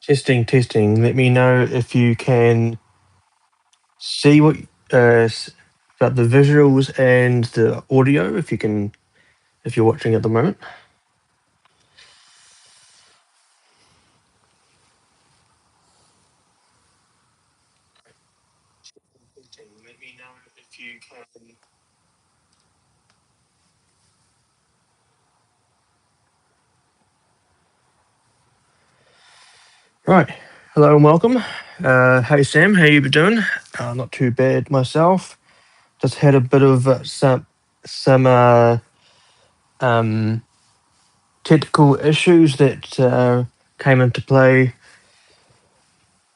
Testing, testing. Let me know if you can see what about the visuals and the audio. If you can, if you're watching at the moment. Let me know if you can. Right. Hello and welcome. Hey Sam, how you been doing? Not too bad myself. Just had a bit of some um, technical issues that came into play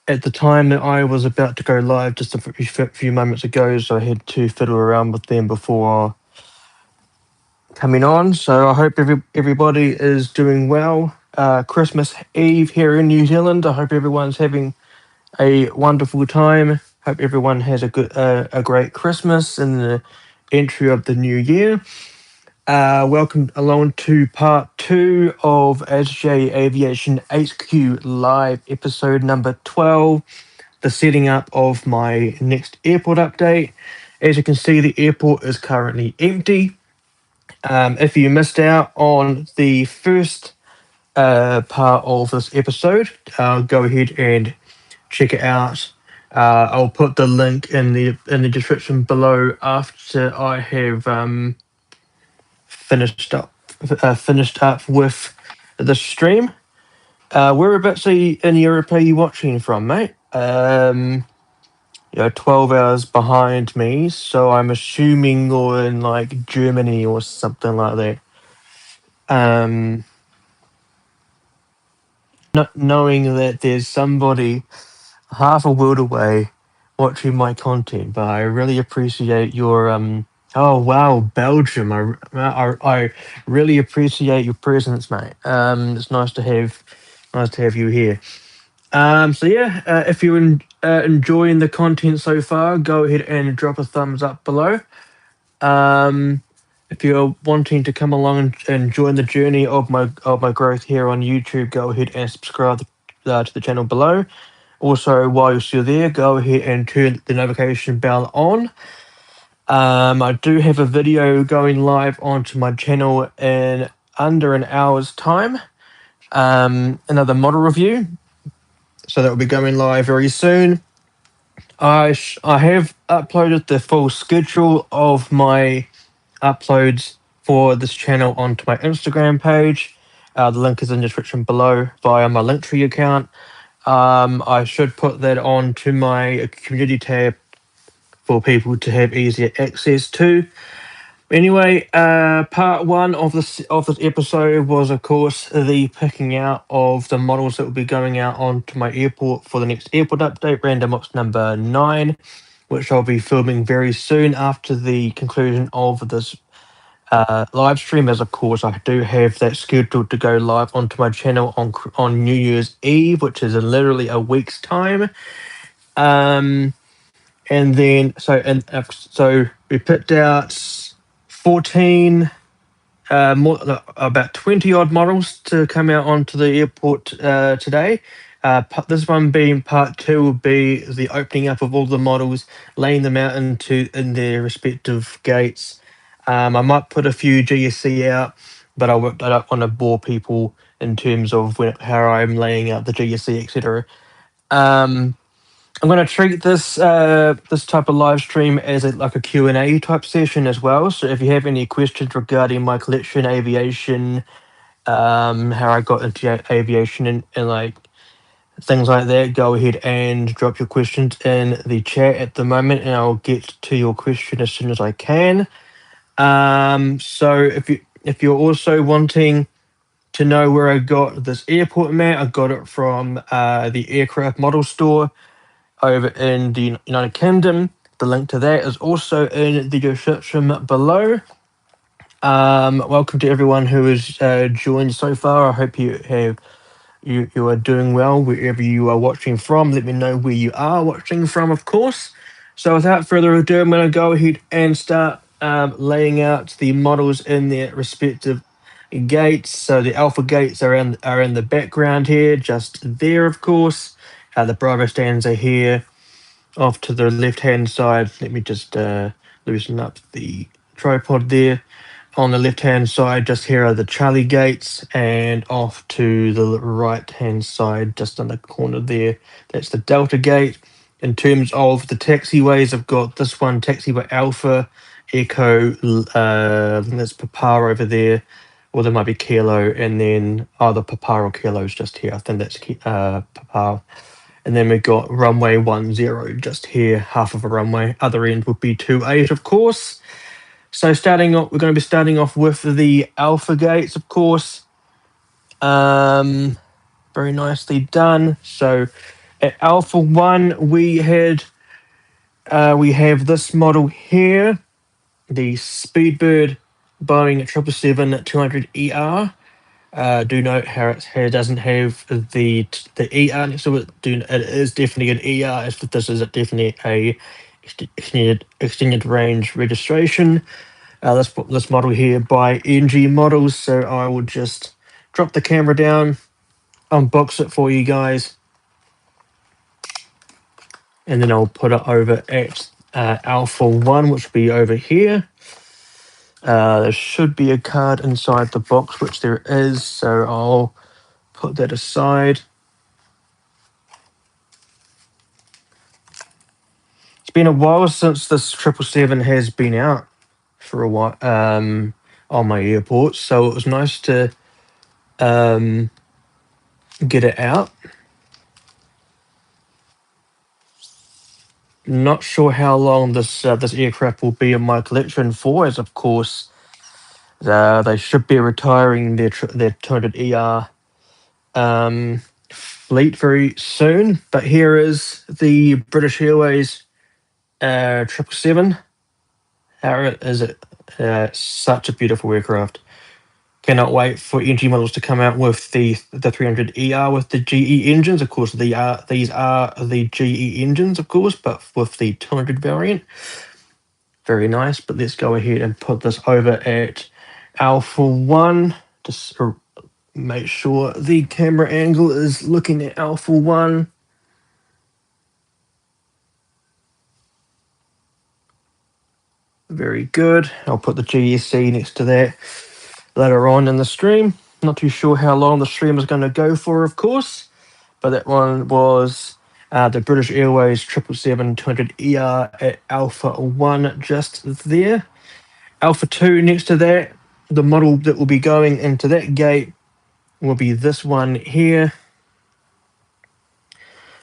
at the time that I was about to go live just a few moments ago, so I had to fiddle around with them before coming on. So I hope everybody is doing well. Christmas Eve here in New Zealand. I hope everyone's having a wonderful time. Hope everyone has a great Christmas and the entry of the new year. Welcome along to part 2 of ASJE Aviation HQ live episode number 12, the setting up of my next airport update. As you can see, the airport is currently empty. If you missed out on the first part of this episode, go ahead and check it out. I'll put the link in the description below after I have finished up with the stream. Whereabouts in Europe are you watching from, mate? 12 hours behind me, so I'm assuming you're in like Germany or something like that. Um, not knowing that there's somebody half a world away watching my content, but I really appreciate your Oh wow, Belgium! I really appreciate your presence, mate. It's nice to have you here. So yeah, if you're enjoying the content so far, go ahead and drop a thumbs up below. Um, if you're wanting to come along and join the journey of my growth here on YouTube, go ahead and subscribe to the channel below. Also, while you're still there, go ahead and turn the notification bell on. I do have a video going live onto my channel in under an hour's time. Another model review, so that will be going live very soon. I have uploaded the full schedule of my uploads for this channel onto my Instagram page. The link is in the description below via my Linktree account. I should put that on to my community tab for people to have easier access to. Anyway, part 1 of this episode was, of course, the picking out of the models that will be going out onto my airport for the next airport update, random ops number 9, which I'll be filming very soon after the conclusion of this live stream. As of course, I do have that scheduled to go live onto my channel on New Year's Eve, which is in literally a week's time. Um, and then so we picked out 14 about 20 odd models to come out onto the airport today. This one being part 2 will be the opening up of all the models, laying them out in their respective gates. I might put a few GSC out, but I don't want to bore people in terms of how I'm laying out the GSC, etc. I'm going to treat this type of live stream as like a Q&A type session as well. So if you have any questions regarding my collection, aviation, how I got into aviation and like things like that, go ahead and drop your questions in the chat at the moment, and I'll get to your question as soon as I can. So if you're also wanting to know where I got this airport mat, I got it from the aircraft model store over in the United Kingdom. The link to that is also in the description below. Welcome to everyone who has joined so far. I hope you are doing well wherever you are watching from. Let me know where you are watching from, of course. So without further ado, I'm going to go ahead and start laying out the models in their respective gates. So the Alpha gates are in the background here, just there, of course. The Bravo stands are here. Off to the left hand side, let me just loosen up the tripod there. On the left hand side, just here are the Charlie gates, and off to the right hand side, just on the corner there, that's the Delta gate. In terms of the taxiways, I've got this one, taxiway Alpha, Echo, I think that's Papa over there, or there might be Kilo, and then the Papa or Kilo's just here. I think that's Papa. And then we've got runway 10 just here, half of a runway. Other end would be 28, of course. So starting off, we're going to be starting off with the Alpha gates, of course. Very nicely done. So at Alpha 1, we have this model here, the Speedbird Boeing 777-200ER. Do note how it doesn't have the ER next to it. It is definitely an ER. This is definitely a extended range registration. This model here by NG Models. So I will just drop the camera down, unbox it for you guys, and then I'll put it over at Alpha 1, which will be over here. There should be a card inside the box, which there is. So I'll put that aside. It's been a while since this 777 has been out for a while on my airport, so it was nice to get it out. Not sure how long this aircraft will be in my collection for, as of course they should be retiring their 200ER fleet very soon. But here is the British Airways 777. How is it? Such a beautiful aircraft. Cannot wait for NG Models to come out with the 300ER with the GE engines. Of course, these are the GE engines, of course, but with the 200 variant. Very nice. But let's go ahead and put this over at Alpha 1. Just make sure the camera angle is looking at Alpha 1. Very good. I'll put the GSC next to that later on in the stream. Not too sure how long the stream is going to go for, of course, but that one was the British Airways 777-200ER at Alpha 1 just there. Alpha 2 next to that, the model that will be going into that gate will be this one here.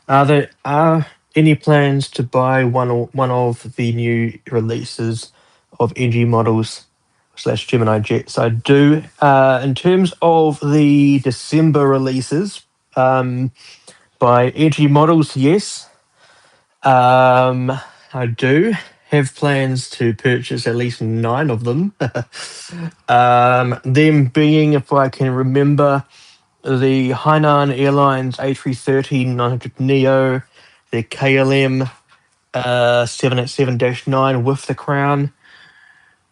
There are any plans to buy one of the new releases of NG Models / Gemini Jets? I do. In terms of the December releases by NG Models, yes. I do have plans to purchase at least 9 of them. Them being, if I can remember, the Hainan Airlines A330-900neo, the KLM 787-9 with the crown,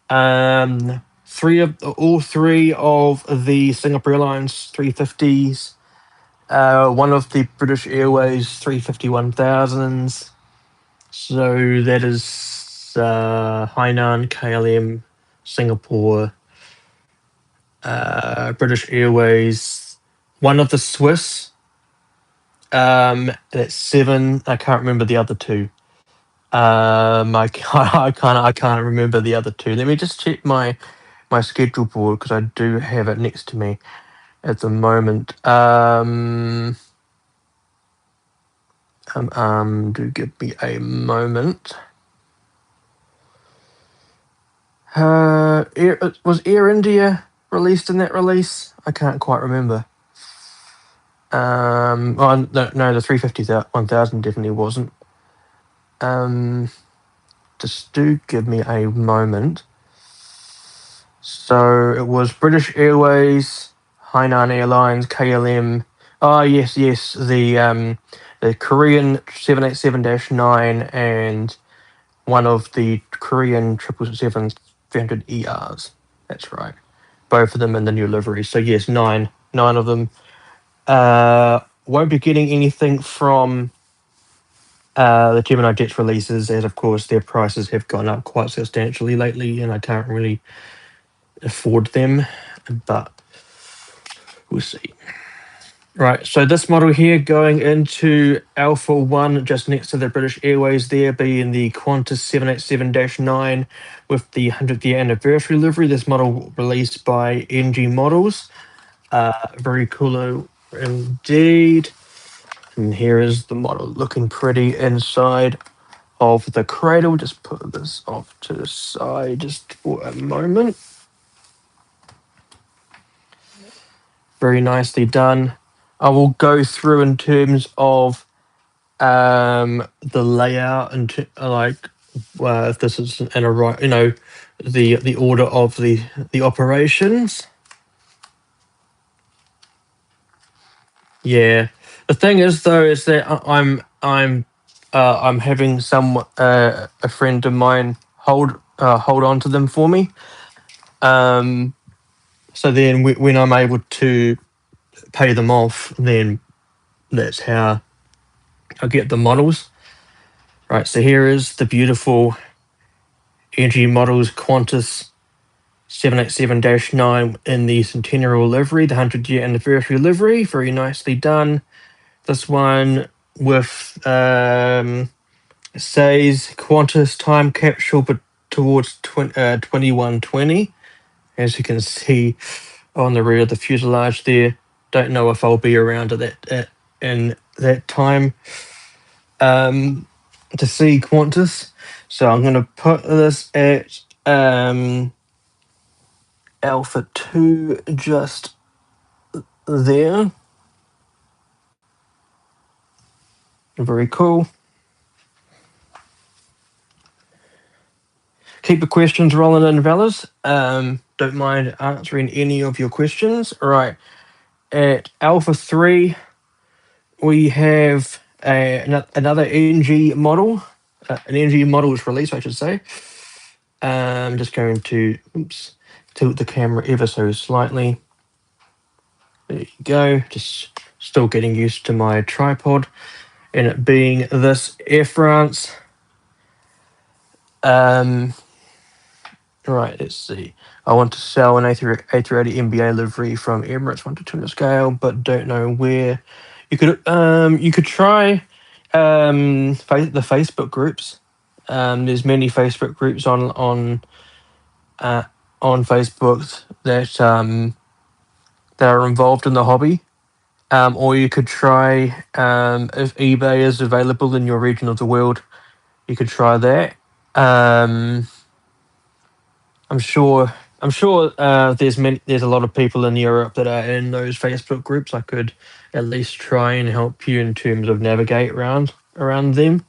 all three of the Singapore Airlines 350s, one of the British Airways 350-1000s. So that is Hainan, KLM, Singapore, British Airways, one of the Swiss. That's 7. I can't remember the other 2. I can't remember the other 2. Let me just check my schedule board because I do have it next to me at the moment. Do give me a moment. Was Air India released in that release? I can't quite remember. No, the 350-1000 definitely wasn't. Just do give me a moment. So it was British Airways, Hainan Airlines, KLM. Oh yes, the Korean 787-9 and one of the Korean 777-300ERs. That's right. both of them in the new livery. So yes, nine of them. Won't be getting anything from the Gemini Jets releases, as of course their prices have gone up quite substantially lately, and I can't really afford them. But we'll see. Right, so this model here going into Alpha 1, just next to the British Airways there, being the Qantas 787-9 with the 100th year anniversary livery. This model released by NG Models. Very cool indeed. And here is the model looking pretty inside of the cradle. Just put this off to the side just for a moment. Very nicely done. I will go through in terms of the layout and if this is in a right, the order of the operations. Yeah, the thing is though is that I'm having a friend of mine hold on to them for me. So then when I'm able to pay them off, then that's how I get the models. Right, so here is the beautiful NG Models Qantas 787-9 in the centennial livery, the 100-year anniversary livery. Very nicely done. This one with says Qantas time capsule, but towards 2120. As you can see on the rear of the fuselage there. Don't know if I'll be around in that time to see Qantas. So I'm going to put this at Alpha 2 just there. Very cool. Keep the questions rolling in, fellas. Don't mind answering any of your questions. All right. At Alpha 3, we have another NG model. An NG model was released, I should say. I'm just going to tilt the camera ever so slightly. There you go. Just still getting used to my tripod. And it being this Air France. Right, let's see. I want to sell an A380 MBA livery from Emirates 1 to 2 scale, but don't know where. You could try the Facebook groups. There's many Facebook groups on Facebook that are involved in the hobby. Or you could try if eBay is available in your region of the world. You could try that. I'm sure. There's a lot of people in Europe that are in those Facebook groups. I could at least try and help you in terms of navigate around them.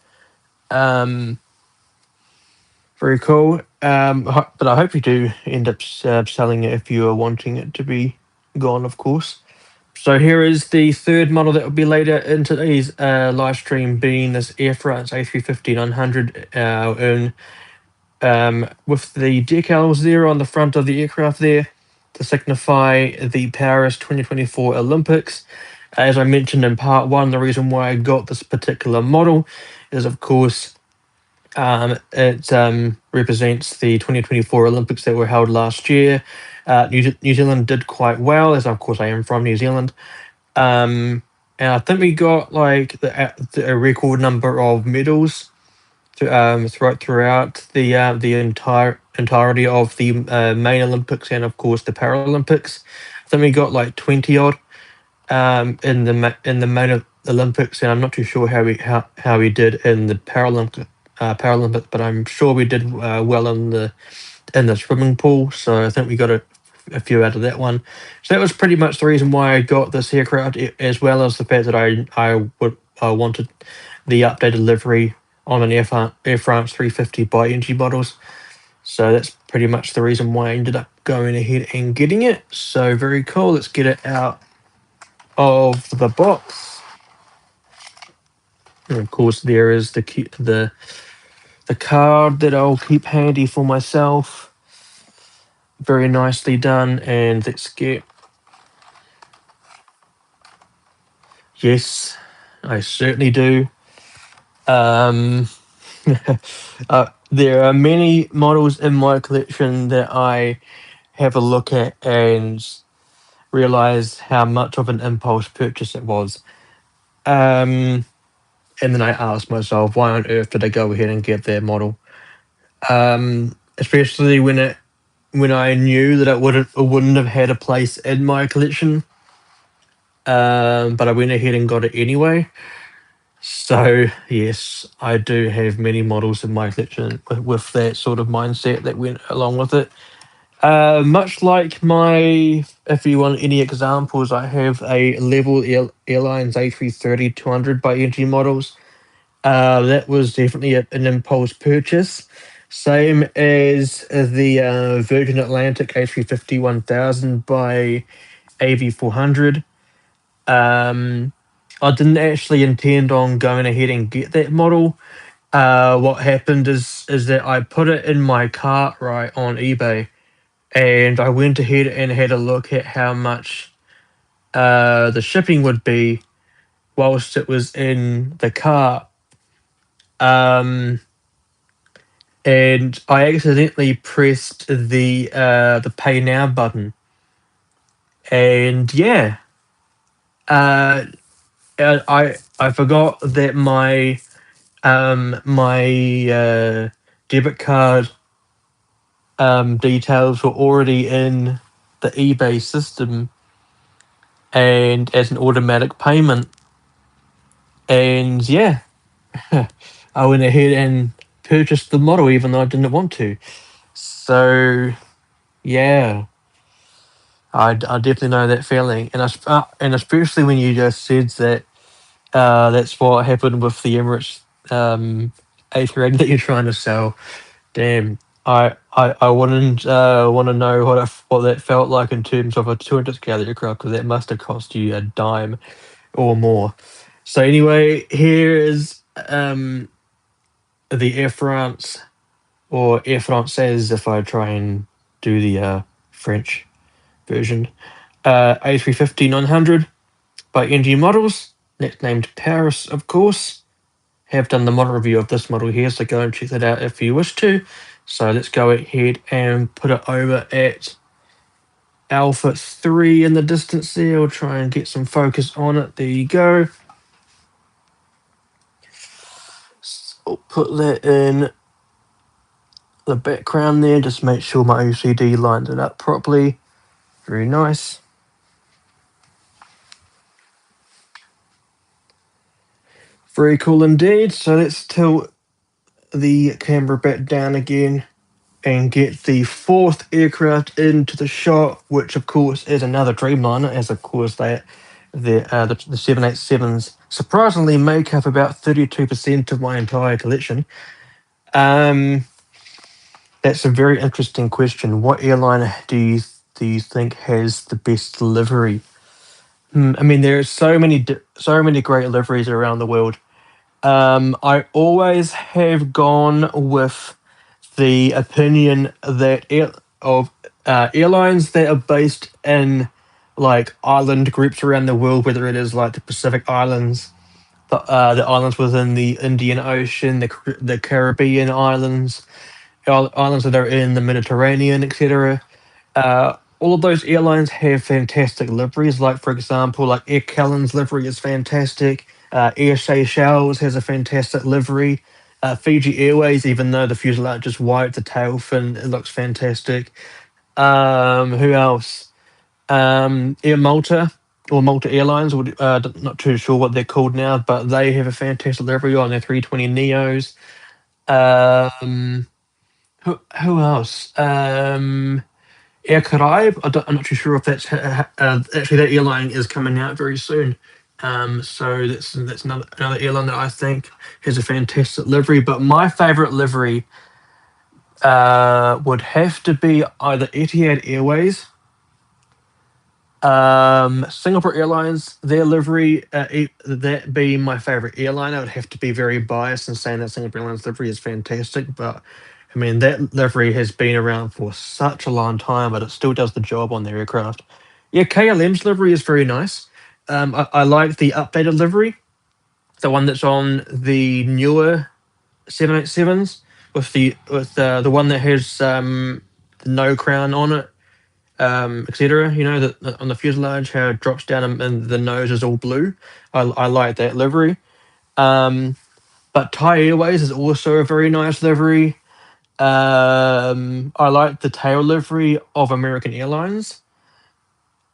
Very cool. But I hope you do end up selling it if you are wanting it to be gone, of course. So here is the third model that will be later in today's live stream, being this Air France A350-900 with the decals there on the front of the aircraft there to signify the Paris 2024 Olympics. As I mentioned in part one, the reason why I got this particular model is, of course, it represents the 2024 Olympics that were held last year. New Zealand did quite well, as of course I am from New Zealand. And I think we got like a record number of medals throughout the entirety of the main Olympics and of course the Paralympics. I think we got like 20 odd in the main Olympics, and I'm not too sure how we did in the Paralympics, but I'm sure we did well in the swimming pool. So I think we got a few out of that one. So that was pretty much the reason why I got this aircraft, as well as the fact that I wanted the updated livery on an Air France 350 by NG Models. So that's pretty much the reason why I ended up going ahead and getting it. So very cool. Let's get it out of the box. And of course, there is the card that I'll keep handy for myself. very nicely done. And let's get, yes, I certainly do. Um, there are many models in my collection that I have a look at and realize how much of an impulse purchase it was. Um, and then I ask myself, why on earth did I go ahead and get that model? Especially when I knew that it wouldn't have had a place in my collection. But I went ahead and got it anyway. So yes, I do have many models in my collection with that sort of mindset that went along with it. Much like my, if you want any examples, I have a Level Airlines A330 200 by NG models. That was definitely an impulse purchase. Same as the Virgin Atlantic A350 1000 by AV400. Um, I didn't actually intend on going ahead and get that model. What happened is that I put it in my cart right on eBay, and I went ahead and had a look at how much the shipping would be whilst it was in the cart. Um, and I accidentally pressed the pay now button, and yeah, uh, I forgot that my debit card details were already in the eBay system and as an automatic payment. And yeah, I went ahead and purchased the model even though I didn't want to. So yeah, I definitely know that feeling, and especially when you just said that that's what happened with the Emirates A380 that you're trying to sell. Damn, I wouldn't want to know what that felt like in terms of a 200 scale aircraft, because that must have cost you a dime or more. So anyway, here is the Air France, or Air Française if I try and do the French version. A350 900 by NG Models, nicknamed Paris, of course. Have done the model review of this model here, so go and check that out if you wish to. So let's go ahead and put it over at Alpha 3 in the distance there. We'll try and get some focus on it. There you go. I'll put that in the background there, just make sure my OCD lines it up properly. Very nice. Very cool indeed. So let's tilt the camera back down again and get the fourth aircraft into the shot, which of course is another Dreamliner, as of course the 787s surprisingly make up about 32% of my entire collection. That's a very interesting question. What airline do you think has the best delivery? I mean, there are so many great liveries around the world. I always have gone with the opinion that airlines that are based in like island groups around the world, whether it is like the Pacific Islands, the islands within the Indian Ocean, the Caribbean islands, islands that are in the Mediterranean, etc. All of those airlines have fantastic liveries. Like for example, like Air Callan's livery is fantastic. Air Seychelles has a fantastic livery. Fiji Airways, even though the fuselage is white, the tail fin it looks fantastic. Who else? Air Malta or Malta Airlines. Not too sure what they're called now, but they have a fantastic livery on their 320 Neos. Um, who else? Air Caraïbes. I'm not too sure if that's actually that airline is coming out very soon. So that's another airline that I think has a fantastic livery. But my favourite livery would have to be either Etihad Airways, Singapore Airlines. Their livery, that being my favourite airline, I would have to be very biased in saying that Singapore Airlines livery is fantastic. But I mean, that livery has been around for such a long time, but it still does the job on the aircraft. Yeah, KLM's livery is very nice. I like the updated livery, the one that's on the newer 787s with the one that has the no crown on it, etc. You know, on the fuselage, how it drops down and the nose is all blue. I like that livery. Um, but Thai Airways is also a very nice livery. I like the tail livery of American Airlines.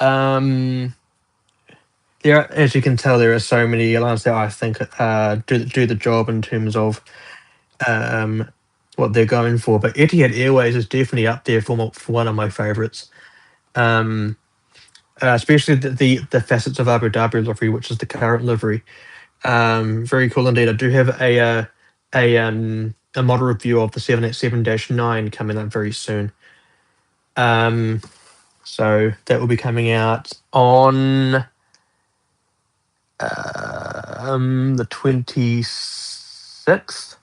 Um, as you can tell, there are so many airlines that I think do the job in terms of um, what they're going for. But Etihad Airways is definitely up there for one of my favorites. Um, Especially the facets of Abu Dhabi livery, which is the current livery. Very cool indeed. I do have a model review of the 787-9 coming up very soon. So that will be coming out on the 26th.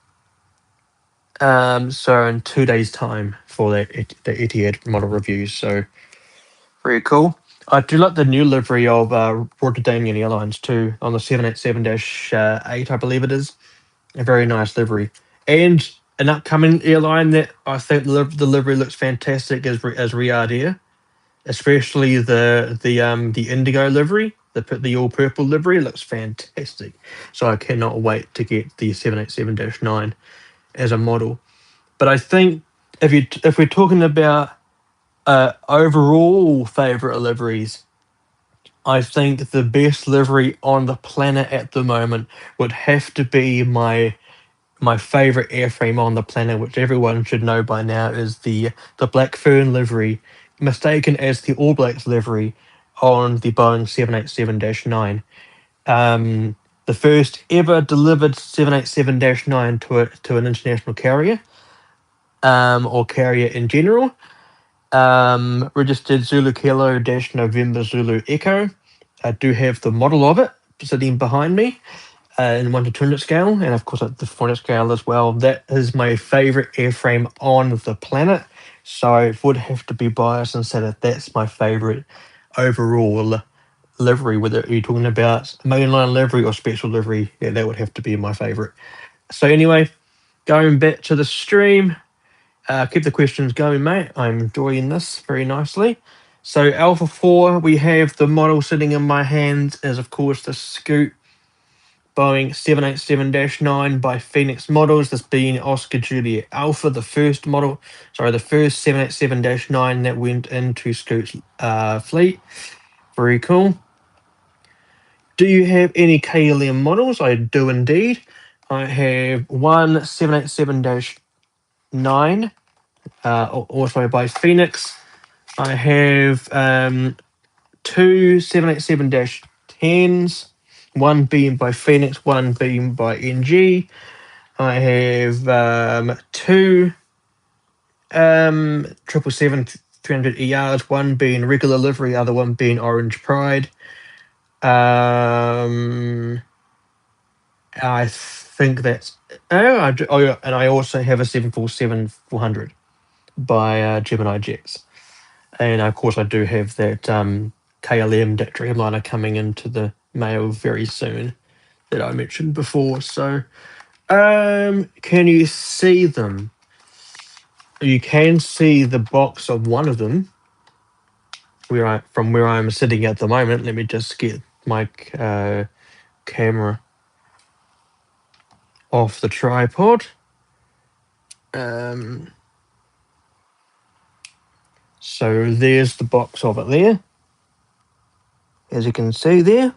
So in 2 days' time for the Etihad model reviews. So very cool. I do like the new livery of Rotterdamian Airlines too on the 787-8, I believe it is. A very nice livery. And an upcoming airline that I think the livery looks fantastic is Riyadh Air, especially the indigo livery, the all purple livery looks fantastic. So I cannot wait to get the 787-9 as a model. But I think if we're talking about overall favorite liveries, I think the best livery on the planet at the moment would have to be my favorite airframe on the planet, which everyone should know by now, is the Black Fern livery, mistaken as the All Blacks livery on the Boeing 787-9. The first ever delivered 787-9 to an international carrier, or carrier in general. Registered Zulu Kilo Dash November Zulu Echo. I do have the model of it sitting behind me in 1 to 200 scale, and of course at the 400 scale as well. That is my favorite airframe on the planet, so I would have to be biased and say that that's my favorite overall livery. Whether you're talking about mainline livery or special livery, yeah, that would have to be my favorite. So anyway, going back to the stream. Keep the questions going, mate. I'm enjoying this very nicely. So Alpha 4, we have the model sitting in my hands is, of course, the Scoot Boeing 787-9 by Phoenix Models, this being Oscar Juliet Alpha, the first 787-9 that went into Scoot's fleet. Very cool. Do you have any KLM models? I do indeed. I have one 787-9, also by Phoenix. I have two 787-10s, one being by Phoenix, one being by NG. I have two 777-300ERs, one being regular livery, other one being Orange Pride. I think that's yeah, and I also have a 747-400 by Gemini Jets. And of course, I do have that KLM Dreamliner coming into the mail very soon that I mentioned before. So, can you see them? You can see the box of one of them from where I'm sitting at the moment. Let me just get my camera off the tripod. So there's the box of it there. As you can see there.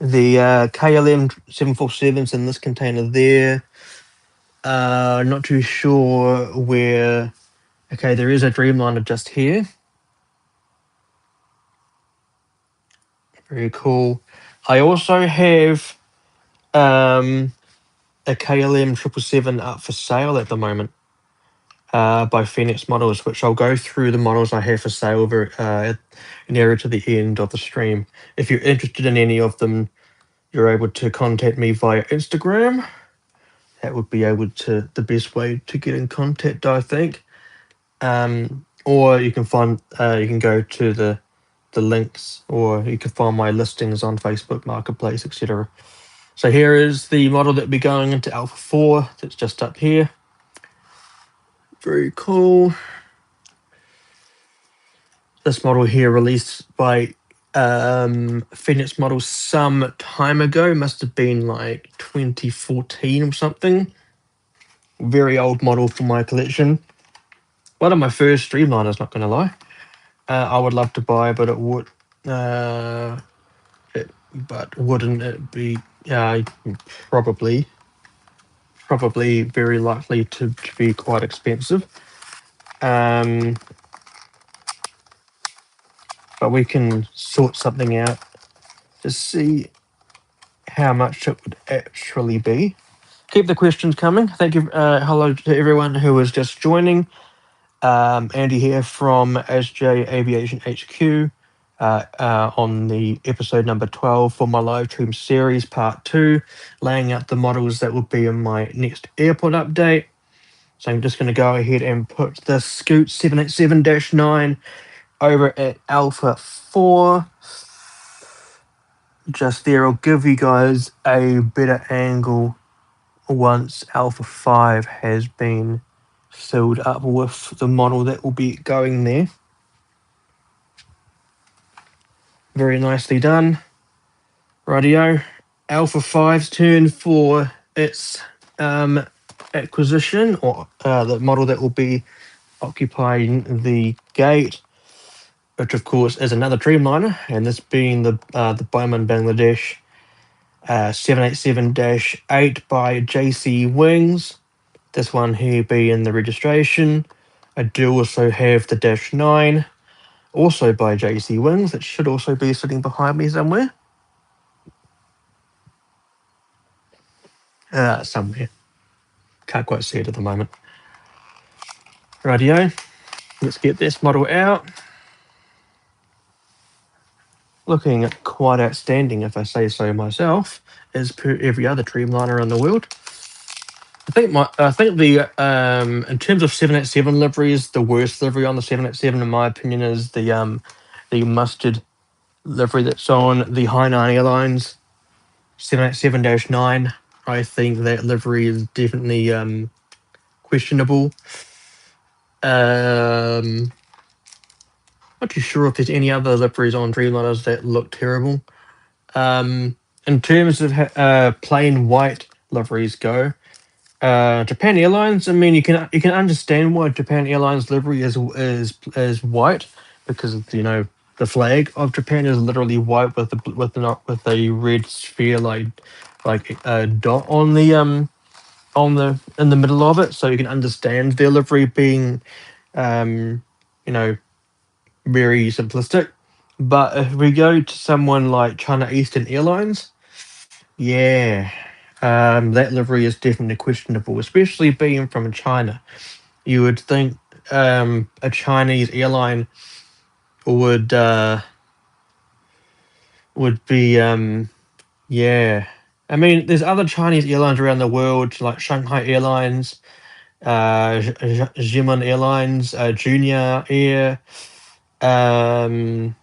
The KLM 747's in this container there. Not too sure where. Okay, there is a Dreamliner just here. Very cool. I also have a KLM 777 up for sale at the moment by Phoenix Models, which I'll go through the models I have for sale nearer to the end of the stream. If you're interested in any of them, you're able to contact me via Instagram. that would be able to the best way to get in contact, I think. Or you can find you can go to the links, or you can find my listings on Facebook Marketplace, etc. So here is the model that will be going into Alpha 4. That's just up here. Very cool. This model here released by Phoenix Model some time ago. Must have been like 2014 or something. Very old model for my collection. One of my first Streamliners, not going to lie. I would love to buy, but it would. But wouldn't it be probably very likely to be quite expensive. But we can sort something out to see how much it would actually be. Keep the questions coming. Thank you. Hello to everyone who was just joining. Andy here from ASJE Aviation HQ on the episode number 12 for my live stream series part 2, laying out the models that will be in my next airport update. So I'm just going to go ahead and put the Scoot 787-9 over at Alpha 4. Just there, I'll give you guys a better angle once Alpha 5 has been filled up with the model that will be going there. Very nicely done. Rightio. Alpha 5's turn for its acquisition, or the model that will be occupying the gate, which of course is another Dreamliner, and this being the Bowman Bangladesh 787-8 by JC Wings. This one here being the registration. I do also have the Dash 9, also by JC Wings. It should also be sitting behind me somewhere. Somewhere. Can't quite see it at the moment. Rightio. Let's get this model out. Looking quite outstanding, if I say so myself, as per every other Dreamliner in the world. I think the in terms of 787 liveries, the worst livery on the 787, in my opinion, is the mustard livery that's on the Hainan Airlines 787-9. I think that livery is definitely questionable. Not too sure if there's any other liveries on Dreamliners that look terrible. In terms of plain white liveries go, Japan Airlines. I mean, you can understand why Japan Airlines livery is white, because the flag of Japan is literally white with a red sphere like a dot on the in the middle of it. So you can understand their livery being very simplistic. But if we go to someone like China Eastern Airlines, yeah, that livery is definitely questionable, especially being from China. You would think a Chinese airline would be yeah. I mean, there's other Chinese airlines around the world, like Shanghai Airlines, Xiamen Airlines, Junior Air, other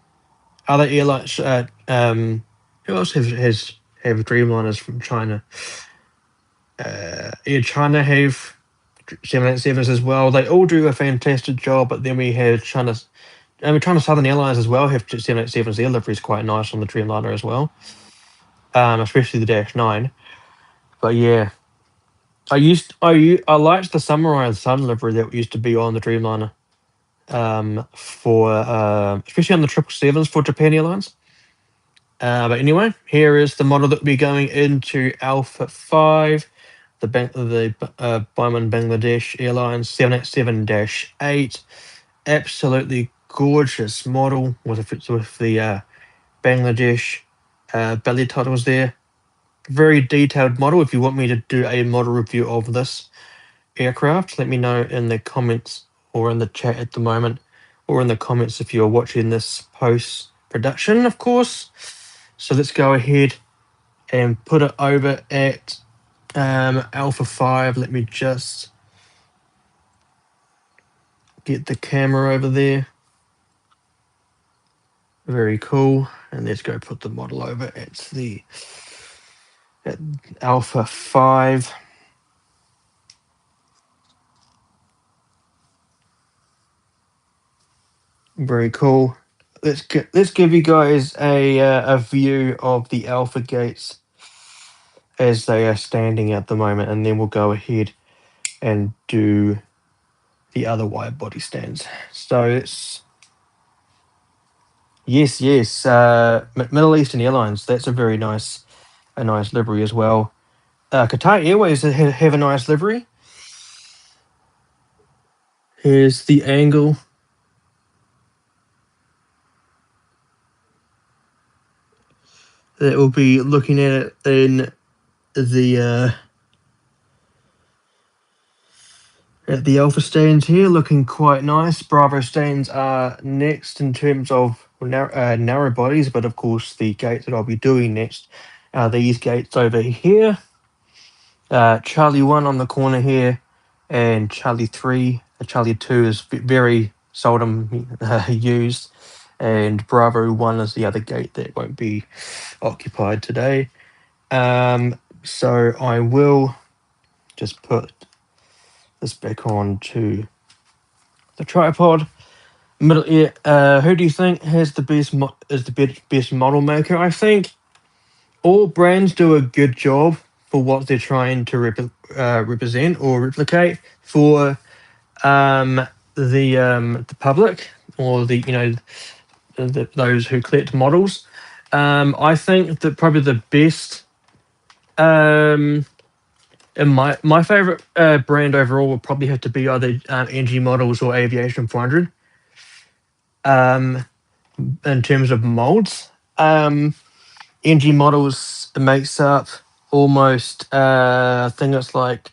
airlines. Who else have Dreamliners from China? Air China have 787s as well. They all do a fantastic job, but then we have China Southern Airlines as well have 787s. Their livery is quite nice on the Dreamliner as well, especially the Dash 9. But yeah, I liked the Samurai and Sun livery that used to be on the Dreamliner, for especially on the 777s for Japan Airlines. But anyway, here is the model that will be going into Alpha 5, the Bowman Bangladesh Airlines 787-8. Absolutely gorgeous model with the Bangladesh belly titles there. Very detailed model. If you want me to do a model review of this aircraft, let me know in the comments or in the chat at the moment, or in the comments if you're watching this post-production, of course. So let's go ahead and put it over at Alpha 5. Let me just get the camera over there. Very cool. And let's go put the model over. It's the at Alpha 5. Very cool. Let's give you guys a view of the Alpha gates as they are standing at the moment, and then we'll go ahead and do the other wide body stands. So it's yes, Middle Eastern Airlines. That's a nice livery as well. Qatar Airways have a nice livery. Here's the angle. That we'll be looking at it in the at the Alpha stands here, looking quite nice. Bravo stands are next in terms of narrow bodies, but of course the gates that I'll be doing next are these gates over here. Charlie 1 on the corner here, and Charlie 3. Charlie 2 is very seldom used, and Bravo 1 is the other gate that won't be occupied today. So I will just put this back on to the tripod. Middle ear. Who do you think has the best model maker? I think all brands do a good job for what they're trying to represent or replicate for the public, or those who collect models. I think that probably the best, and my favorite brand overall would probably have to be either NG Models or Aviation 400. In terms of molds, NG Models makes up almost, I think it's like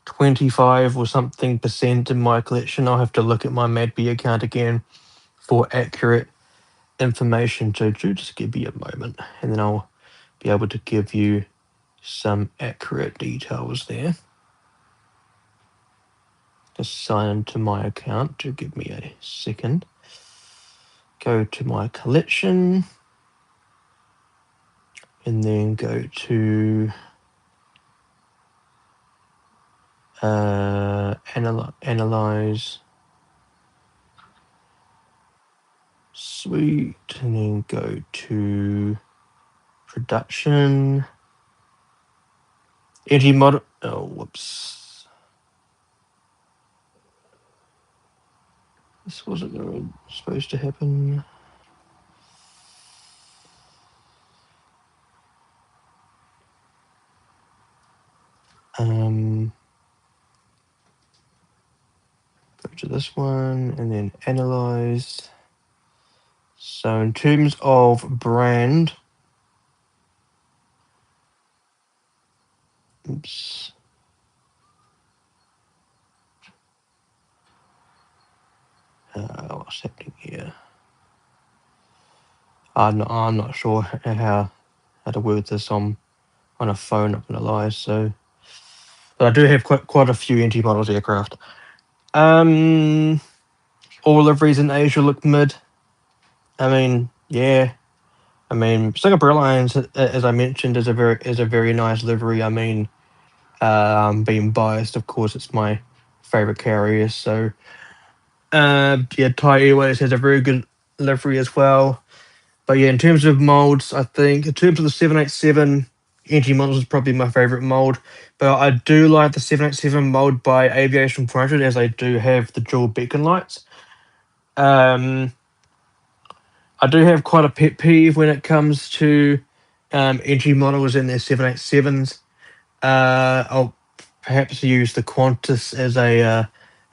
25 or something percent in my collection. I'll have to look at my MadB account again for accurate information. So just give me a moment, and then I'll be able to give you some accurate details there. Just sign into my account. To give me a second. Go to my collection, and then go to analyze suite, and then go to production, NG model. Oh, whoops. This wasn't supposed to happen. Go to this one and then analyze. So in terms of brand, oops. What's happening here? I'm not sure how to word this on a phone, not gonna lie. So, but I do have quite a few NG models aircraft. All liveries in Asia look mid. I mean, yeah. I mean, Singapore Airlines, as I mentioned, is a very nice livery. I mean, being biased, of course, it's my favorite carrier. So, yeah, Thai Airways has a very good livery as well. But yeah, in terms of molds, I think in terms of the 787 NG models is probably my favorite mold. But I do like the 787 mold by Aviation 400, as they do have the dual beacon lights. I do have quite a pet peeve when it comes to NG models in their 787s. I'll perhaps use the Qantas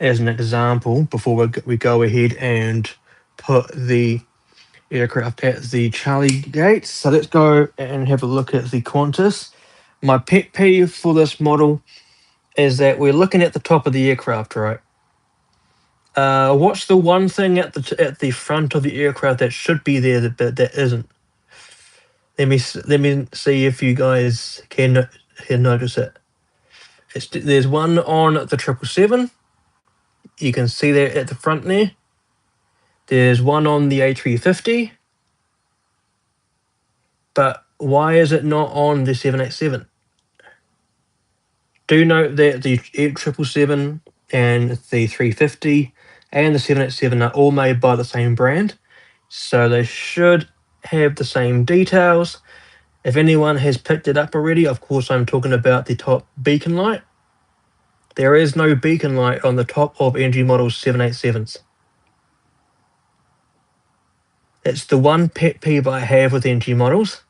as an example before we go ahead and put the aircraft at the Charlie gates. So let's go and have a look at the Qantas. My pet peeve for this model is that we're looking at the top of the aircraft, right? What's the one thing at the front of the aircraft that should be there that isn't? Let me see if you guys can notice it. There's one on the 777. You can see that at the front there. There's one on the A350. But why is it not on the 787? Do note that the 777 and the 350 and the 787 are all made by the same brand, so they should have the same details. If anyone has picked it up already, of course I'm talking about the top beacon light. There is no beacon light on the top of NG Models 787s. It's the one pet peeve I have with NG Models,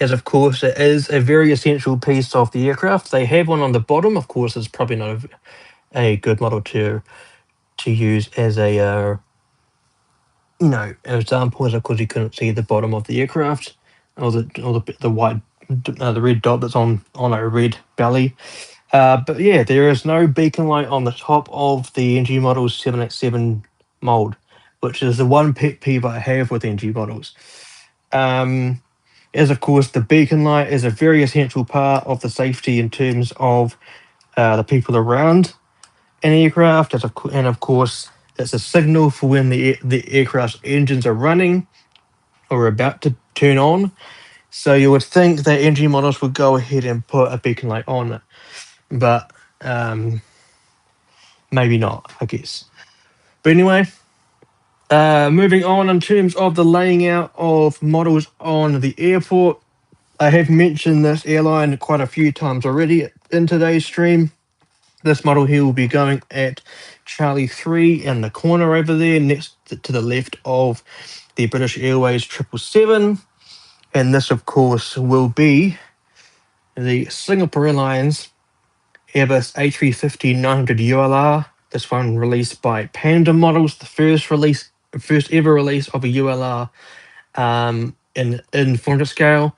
as of course it is a very essential piece of the aircraft. They have one on the bottom, of course it's probably not a good model to use as a an example, is of course you couldn't see the bottom of the aircraft, or the white the red dot that's on a red belly. But yeah, there is no beacon light on the top of the NG Models 787 mold, which is the one pet peeve I have with NG Models. As of course, the beacon light is a very essential part of the safety in terms of the people around an aircraft, and of course, it's a signal for when the aircraft's engines are running or about to turn on. So you would think that NG Models would go ahead and put a beacon light on it, but maybe not, I guess. But anyway, moving on in terms of the laying out of models on the airport, I have mentioned this airline quite a few times already in today's stream. This model here will be going at Charlie 3 in the corner over there, next to the left of the British Airways 777. And this, of course, will be the Singapore Airlines Airbus A350-900 ULR. This one released by Panda Models, the first ever release of a ULR in 400 scale.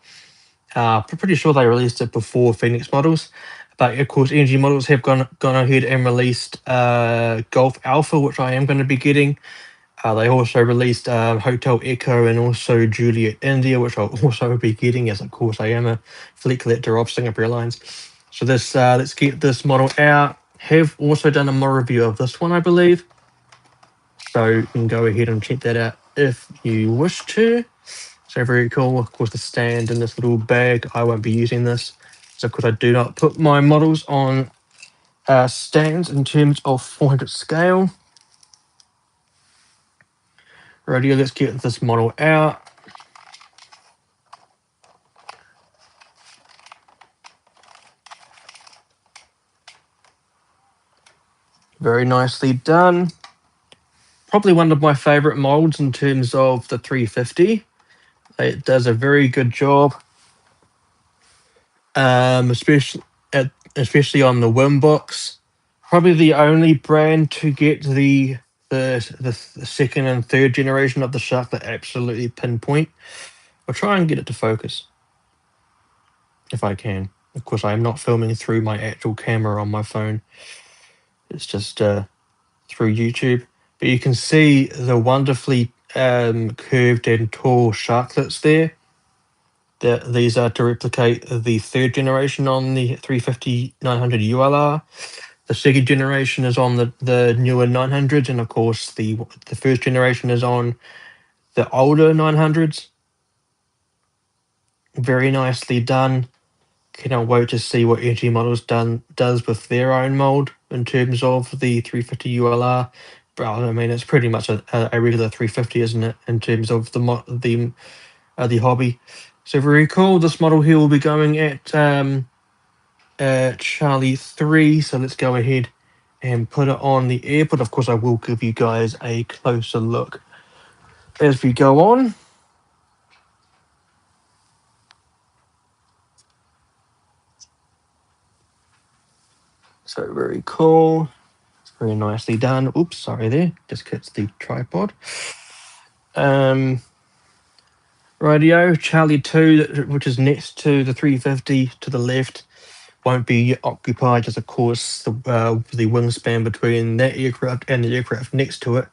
Pretty sure they released it before Phoenix Models, but of course NG Models have gone ahead and released Golf Alpha, which I am going to be getting. They also released Hotel Echo and also Juliet India, which I'll also be getting, as of course I am a fleet collector of Singapore Airlines. So this let's get this model out. Have also done a model review of this one, I believe. So you can go ahead and check that out if you wish to. So very cool. Of course, the stand in this little bag. I won't be using this. So of course, I do not put my models on stands in terms of 400 scale. Radio, let's get this model out. Very nicely done. Probably one of my favorite molds in terms of the 350. It does a very good job, especially on the Wim box. Probably the only brand to get the second and third generation of the shark that absolutely pinpoint. I'll try and get it to focus if I can. Of course, I am not filming through my actual camera on my phone. It's just through YouTube. But you can see the wonderfully curved and tall sharklets there. These are to replicate the third generation on the 350-900 ULR. The second generation is on the newer 900s, and of course the first generation is on the older 900s. Very nicely done. Cannot wait to see what NG Models does with their own mold in terms of the 350 ULR. But I mean, it's pretty much a regular 350, isn't it? In terms of the hobby. So very cool. This model here will be going at Charlie 3. So let's go ahead and put it on the airport. Of course, I will give you guys a closer look as we go on. So very cool. It's very nicely done. Oops, sorry there. Just hits the tripod. Radio Charlie 2, which is next to the 350 to the left, won't be occupied, as of course the wingspan between that aircraft and the aircraft next to it,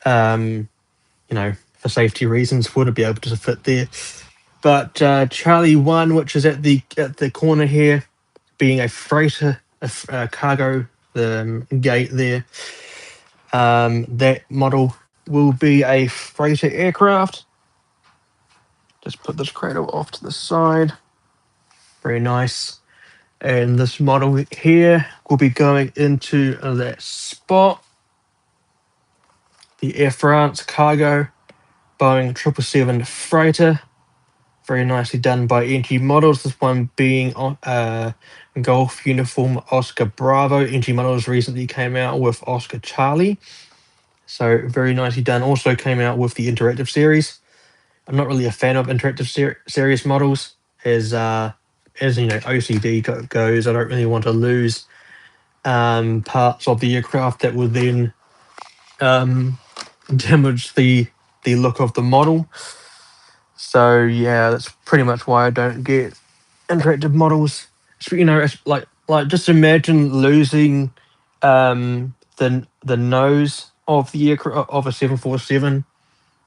for safety reasons, wouldn't be able to fit there. But Charlie 1, which is at the corner here, being a freighter cargo, the gate there. That model will be a freighter aircraft. Just put this cradle off to the side. Very nice. And this model here will be going into that spot. The Air France cargo Boeing 777 freighter. Very nicely done by NG Models. This one being Golf Uniform Oscar Bravo. NG Models recently came out with Oscar Charlie. So very nicely done. Also came out with the interactive series. I'm not really a fan of interactive series models, as you know, OCD goes. I don't really want to lose parts of the aircraft that will then damage the look of the model. So yeah, that's pretty much why I don't get interactive models. So, you know, it's like just imagine losing the nose of the aircraft of a 747,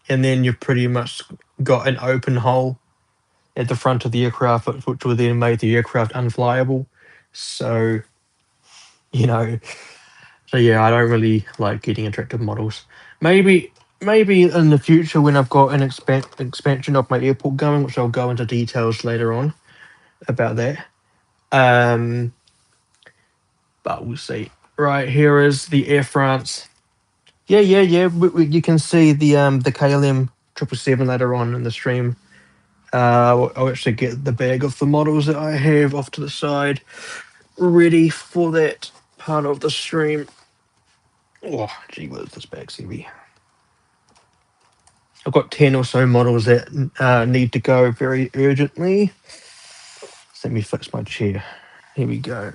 and then you've pretty much got an open hole at the front of the aircraft, which will then make the aircraft unflyable. So, you know, so yeah, I don't really like getting interactive models. Maybe in the future when I've got an expansion of my airport going, which I'll go into details later on about that. But we'll see. Right, here is the Air France. Yeah. You can see the KLM 777 later on in the stream. I'll actually get the bag of the models that I have off to the side, ready for that part of the stream. Oh, gee whiz, this bag's heavy. I've got 10 or so models that need to go very urgently. Let me fix my chair. Here we go.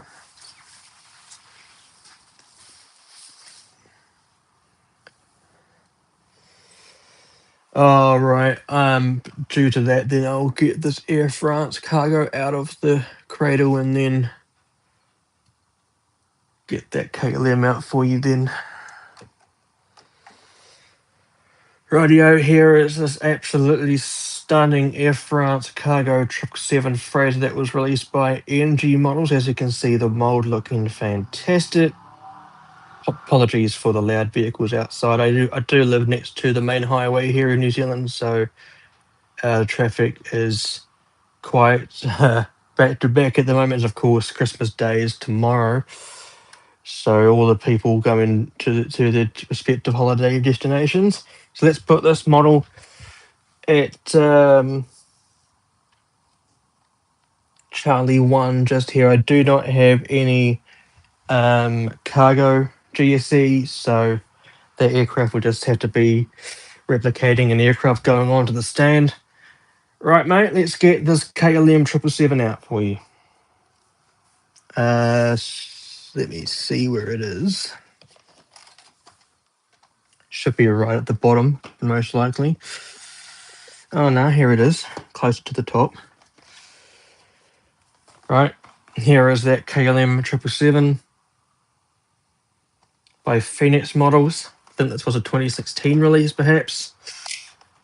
All right. Due to that, then I'll get this Air France cargo out of the cradle and then get that KLM out for you then. Rightio, here is this absolutely stunning Air France cargo 777 freighter that was released by NG Models. As you can see, the mold looking fantastic. Apologies for the loud vehicles outside. I do live next to the main highway here in New Zealand, so traffic is quite back to back at the moment. Of course, Christmas Day is tomorrow, so all the people going to their respective holiday destinations. So let's put this model at Charlie 1 just here. I do not have any cargo GSE, so the aircraft will just have to be replicating an aircraft going onto the stand. Right, mate, let's get this KLM 777 out for you. Let me see where it is. Should be right at the bottom, most likely. Oh no, here it is, closer to the top. Right, here is that KLM 777 by Phoenix Models. I think this was a 2016 release, perhaps.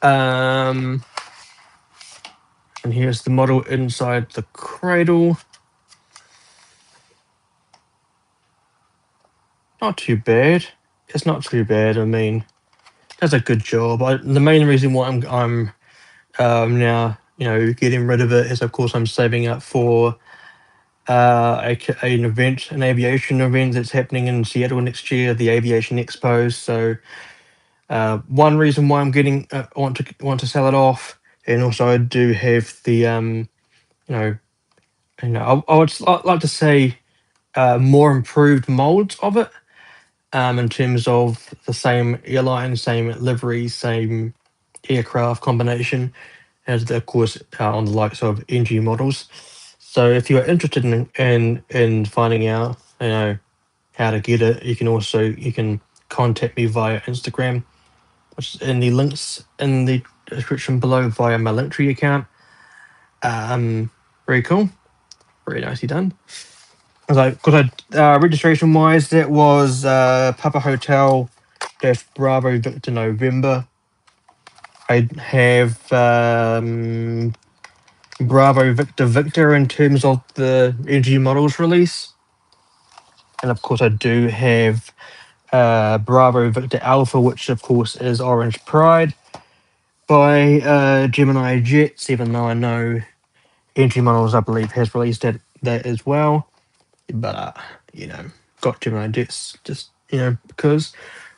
And here's the model inside the cradle. Not too bad. It's not too bad. I mean, does a good job. The main reason why I'm now, you know, getting rid of it is, of course, I'm saving up for an event, an aviation event that's happening in Seattle next year, the Aviation Expo. So one reason why I'm getting want to sell it off, and also I do have the I would like to say more improved molds of it. In terms of the same airline, same livery, same aircraft combination, as of course on the likes of NG Models. So if you are interested in finding out, you know, how to get it, you can contact me via Instagram, which is in the links in the description below via my Linktree account. Very cool, very nicely done. Because registration wise, that was Papa Hotel Dash Bravo Victor November. I have Bravo Victor Victor in terms of the NG Models release. And of course, I do have Bravo Victor Alpha, which of course is Orange Pride by Gemini Jets, even though I know Entry Models, I believe, has released that as well. But, you know, got Gemini Jets just, because.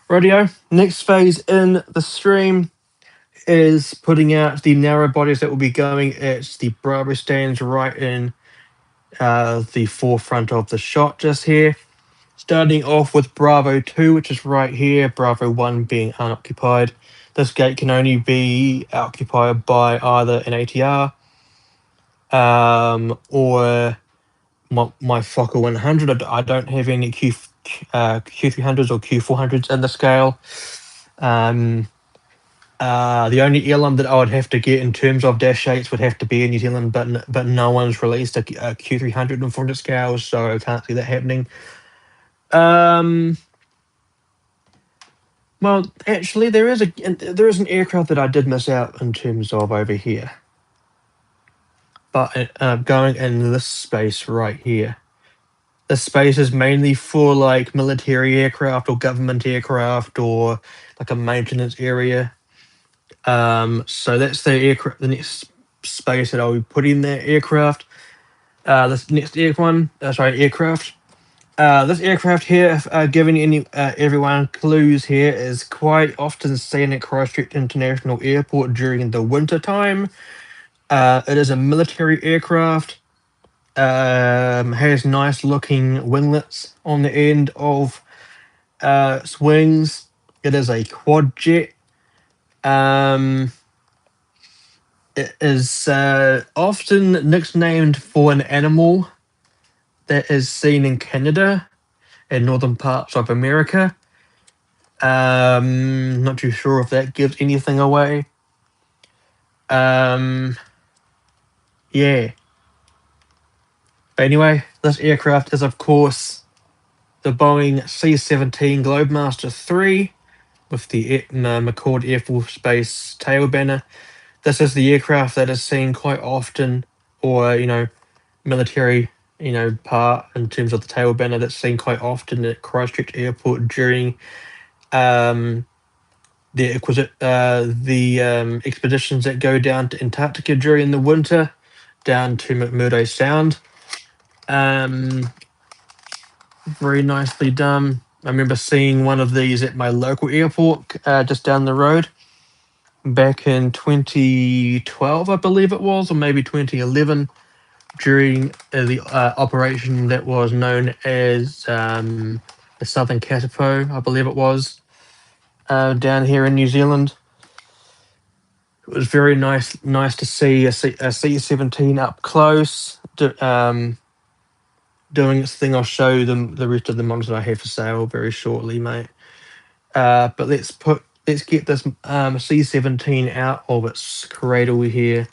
Radio, next phase in the stream is putting out the narrow bodies that will be going at the Bravo stands right in the forefront of the shot just here. Starting off with Bravo 2, which is right here, Bravo 1 being unoccupied. This gate can only be occupied by either an ATR or my Fokker 100. I don't have any Q300s or Q400s in the scale. The only airline that I would have to get in terms of dash 8s would have to be in New Zealand, but no one's released a Q300 and 400 scale, so I can't see that happening. Well, actually, there is an aircraft that I did miss out in terms of over here, but going in this space right here. This space is mainly for like military aircraft or government aircraft or like a maintenance area. So that's the next space that I'll be putting that aircraft. This next aircraft. This aircraft here, giving everyone clues here, is quite often seen at Christchurch International Airport during the winter time. It is a military aircraft. Has nice looking winglets on the end of its wings. It is a quad jet. It is often nicknamed for an animal that is seen in Canada and northern parts of America. Not too sure if that gives anything away. Yeah. But anyway, this aircraft is, of course, the Boeing C-17 Globemaster III with the McCord Air Force Base tail banner. This is the aircraft that is seen quite often, or, military, part in terms of the tail banner that's seen quite often at Christchurch Airport during the expeditions that go down to Antarctica during the winter, down to McMurdo Sound. Very nicely done. I remember seeing one of these at my local airport just down the road back in 2012, I believe it was, or maybe 2011, during the operation that was known as the Southern Katipo, I believe it was, down here in New Zealand. It was very nice to see a C-17 up close, doing its thing. I'll show them the rest of the models that I have for sale very shortly, mate. But let's get this C-17 out of its cradle here,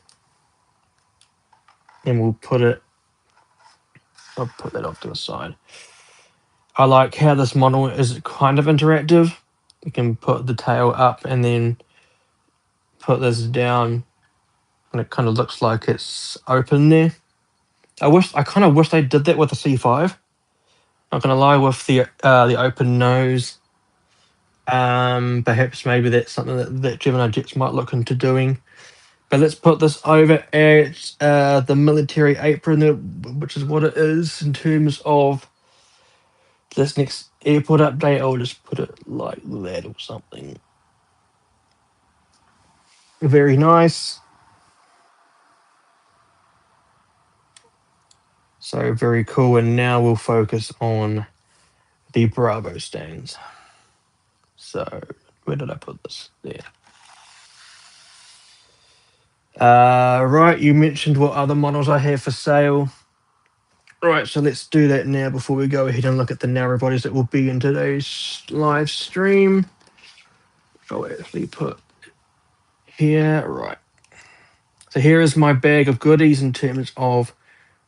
and I'll put that off to the side. I like how this model is kind of interactive. You can put the tail up and then put this down, and it kind of looks like it's open there. I kind of wish they did that with the C5. Not gonna lie, with the open nose. Perhaps maybe that's something that Gemini Jets might look into doing. But let's put this over at the military apron, which is what it is in terms of this next airport update. I'll just put it like that or something. Very nice. So very cool. And now we'll focus on the Bravo stands. So where did I put this? There. Right, you mentioned what other models I have for sale. Right, so let's do that now before we go ahead and look at the narrow bodies that will be in today's live stream. I'll actually put here, right. So here is my bag of goodies in terms of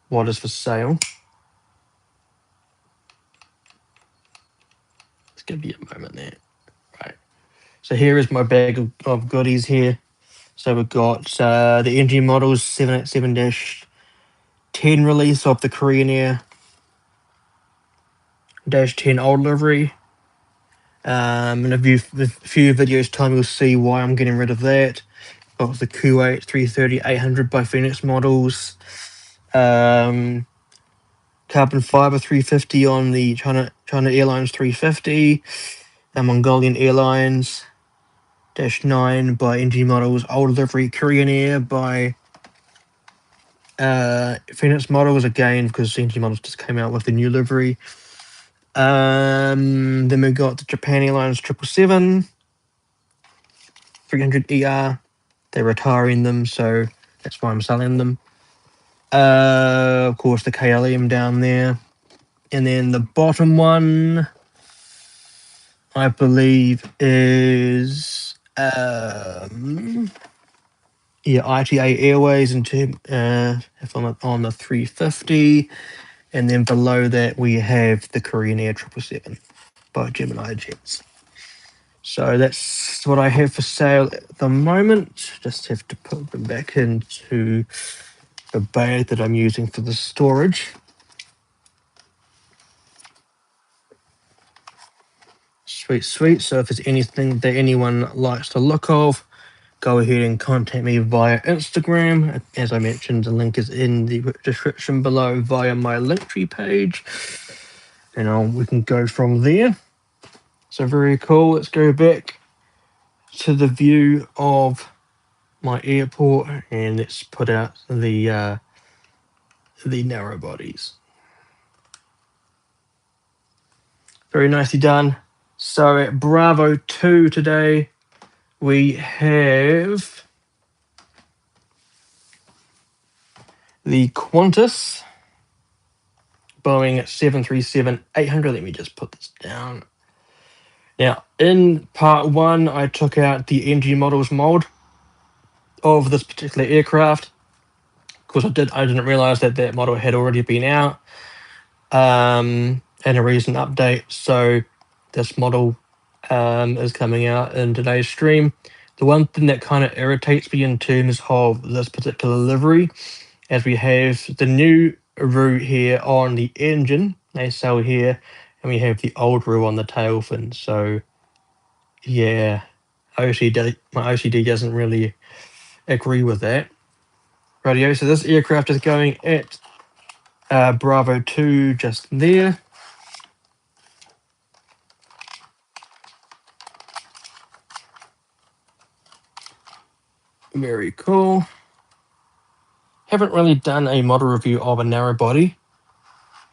what is for sale. Let's give you a moment there. Right. So here is my bag of goodies here. So we've got the NG Models 787-10 release of the Korean Air -10 old livery. In a few videos time, you'll see why I'm getting rid of that. Got the Kuwait 330 800 by Phoenix models. Carbon fiber 350 on the China Airlines 350. Mongolian Airlines -9 by NG models. Old livery Korean Air by Phoenix models again because NG models just came out with the new livery. Then we got the Japan Airlines 777 300 ER. They're retiring them, so that's why I'm selling them. Of course, the KLM down there. And then the bottom one, I believe, is ITA Airways on the 350. And then below that, we have the Korean Air 777 by Gemini Jets. So that's what I have for sale at the moment. Just have to put them back into the bag that I'm using for the storage. Sweet, sweet. So if there's anything that anyone likes to look of, go ahead and contact me via Instagram. As I mentioned, the link is in the description below via my Linktree page. And we can go from there. So very cool. Let's go back to the view of my airport and let's put out the narrow bodies. Very nicely done. So at Bravo 2 today, we have the Qantas Boeing 737-800. Let me just put this down. Now, in part one, I took out the NG models mold of this particular aircraft. Of course, I didn't realize that that model had already been out and a recent update. So this model is coming out in today's stream. The one thing that kind of irritates me in terms of this particular livery, as we have the new roux here on the engine, nacelle here, and we have the old roux on the tail fin. So yeah, my OCD doesn't really agree with that. Radio, so this aircraft is going at Bravo 2 just there. Very cool. Haven't really done a model review of a narrow body,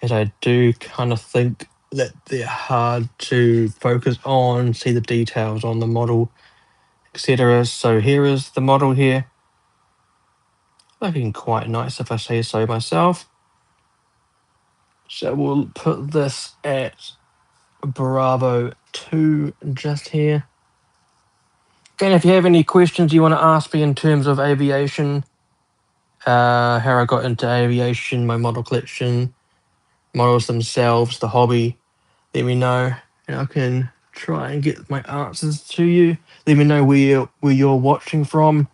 as I do kind of think that they're hard to focus on, see the details on the model, etc. So here is the model here. Looking quite nice if I say so myself. So we'll put this at Bravo 2 just here. And if you have any questions you want to ask me in terms of aviation, how I got into aviation, my model collection, models themselves, the hobby, let me know and I can try and get my answers to you. Let me know where you're watching from.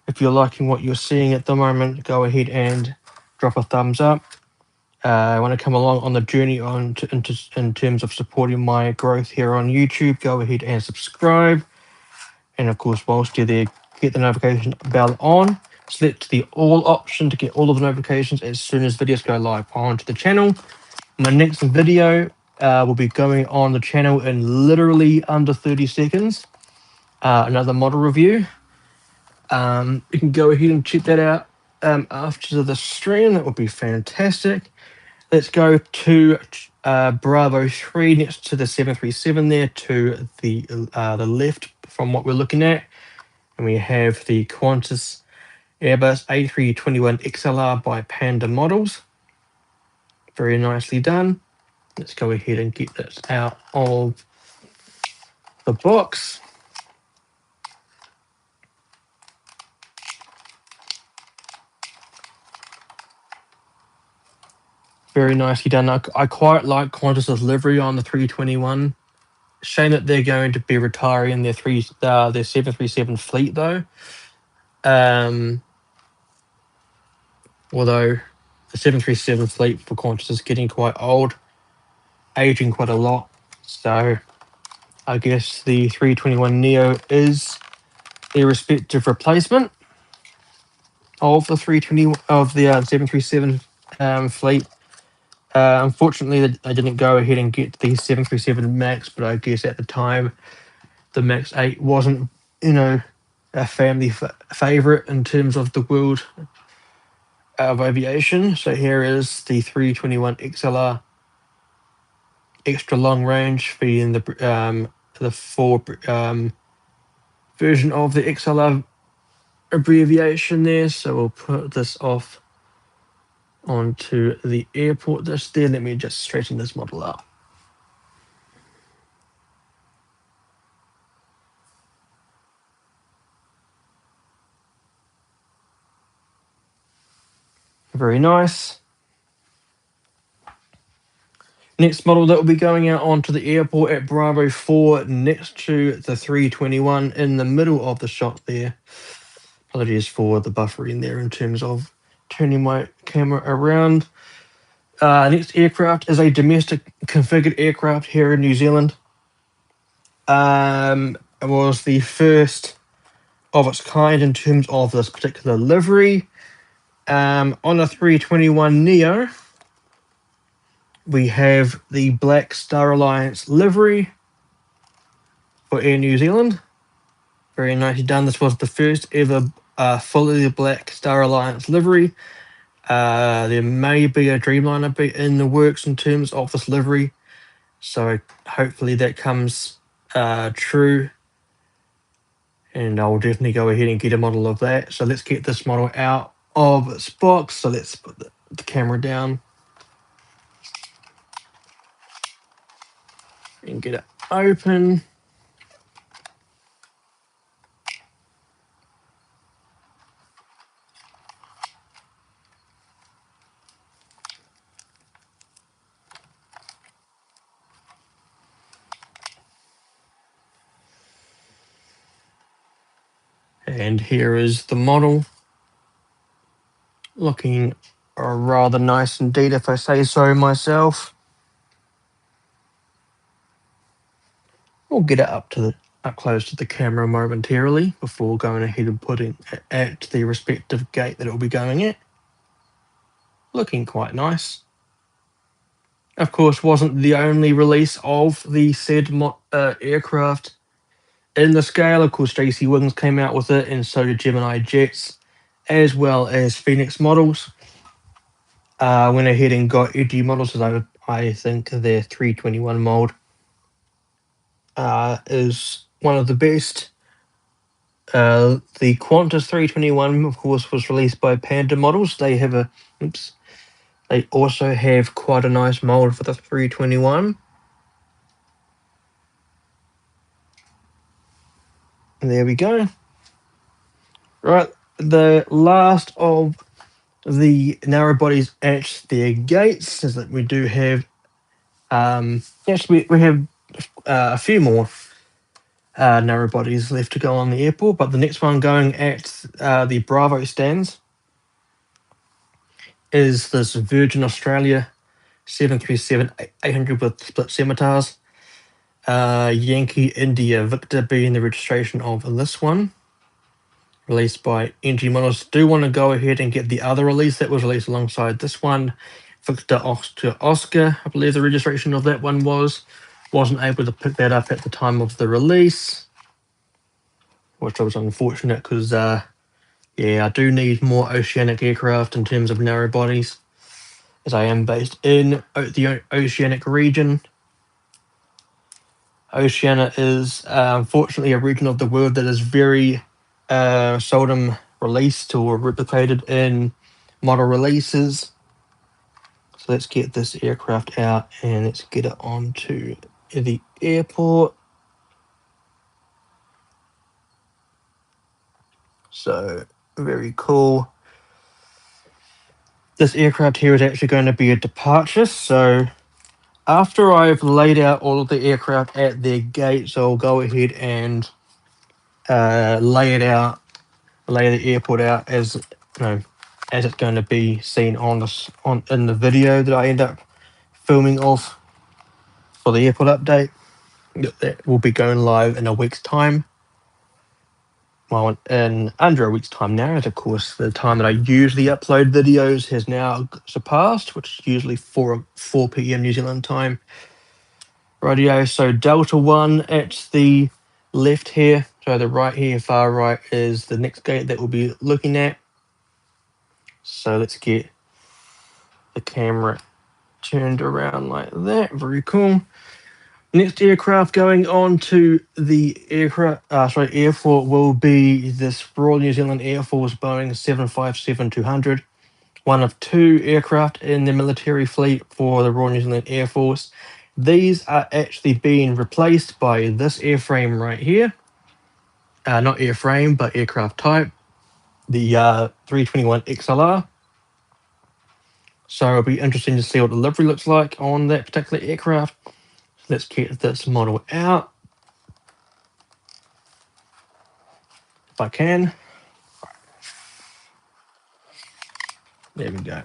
If you're liking what you're seeing at the moment, go ahead and drop a thumbs up. Want to come along on the journey in terms of supporting my growth here on YouTube, go ahead and subscribe. And of course, whilst you're there, get the notification bell on. Select the all option to get all of the notifications as soon as videos go live onto the channel. My next video will be going on the channel in literally under 30 seconds. Another model review. You can go ahead and check that out after the stream. That would be fantastic. Let's go to Bravo 3 next to the 737 there to the left from what we're looking at. And we have the Qantas Airbus A321 XLR by Panda Models. Very nicely done. Let's go ahead and get this out of the box. Very nicely done. I quite like Qantas's livery on the 321. Shame that they're going to be retiring their 737 fleet though. Although the 737 fleet for Qantas is getting quite old. aging quite a lot. So I guess the 321neo is a respective replacement of the 320 of the 737 fleet. Unfortunately, I didn't go ahead and get the 737 Max, but I guess at the time the Max 8 wasn't, a family favorite in terms of the world of aviation. So here is the 321 XLR extra long range, being the four version of the XLR abbreviation there. So we'll put this off onto the airport just there. Let me just straighten this model up. Very nice. Next model that will be going out onto the airport at Bravo 4 next to the 321 in the middle of the shot there. Apologies for the buffering there in terms of turning my camera around. Next aircraft is a domestic configured aircraft here in New Zealand. It was the first of its kind in terms of this particular livery. On the 321neo, we have the Black Star Alliance livery for Air New Zealand. Very nicely done. This was the first ever fully Black Star Alliance livery. There may be a Dreamliner in the works in terms of this livery, so hopefully that comes true, and I'll definitely go ahead and get a model of that. So let's get this model out of its box. So let's put the camera down and get it open. And here is the model, looking rather nice indeed, if I say so myself. We'll get it up close to the camera momentarily before going ahead and putting it at the respective gate that it will be going at. Looking quite nice. Of course, wasn't the only release of the said aircraft in the scale. Of course, JC Wings came out with it, and so did Gemini Jets, as well as Phoenix models. Went ahead and got edgy models, as I think their 321 mold is one of the best. The Qantas 321, of course, was released by Panda Models. They have They also have quite a nice mold for the 321. And there we go. Right, the last of the narrow bodies at their gates is that we do have. Yes, we have a few more narrow bodies left to go on the airport, but the next one going at the Bravo stands is this Virgin Australia 737-800 with split scimitars. Yankee India Victor being the registration of this one, released by NG Models. Do want to go ahead and get the other release that was released alongside this one, Victor Oscar, I believe the registration of that one was. Wasn't able to pick that up at the time of the release, which was unfortunate because, I do need more oceanic aircraft in terms of narrow bodies, as I am based in the Oceanic region. Oceania is unfortunately a region of the world that is very seldom released or replicated in model releases. So let's get this aircraft out and let's get it onto the airport. So very cool. This aircraft here is actually going to be a departure. So after I've laid out all of the aircraft at their gates, I'll go ahead and lay the airport out as as it's going to be seen in the video that I end up filming of for the airport update. That will be going live in a week's time. Well, in under a week's time now, as of course the time that I usually upload videos has now surpassed, which is usually 4 p.m. New Zealand time. Rightio, so Delta 1 at the left here, so the right here, far right, is the next gate that we'll be looking at. So let's get the camera turned around like that. Very cool. Next aircraft going on to the airport will be this Royal New Zealand Air Force Boeing 757-200, one of 2 aircraft in the military fleet for the Royal New Zealand Air Force. These are actually being replaced by this airframe right here. Not airframe, but aircraft type, the 321 XLR. So it'll be interesting to see what the livery looks like on that particular aircraft. Let's get this model out, if I can. There we go.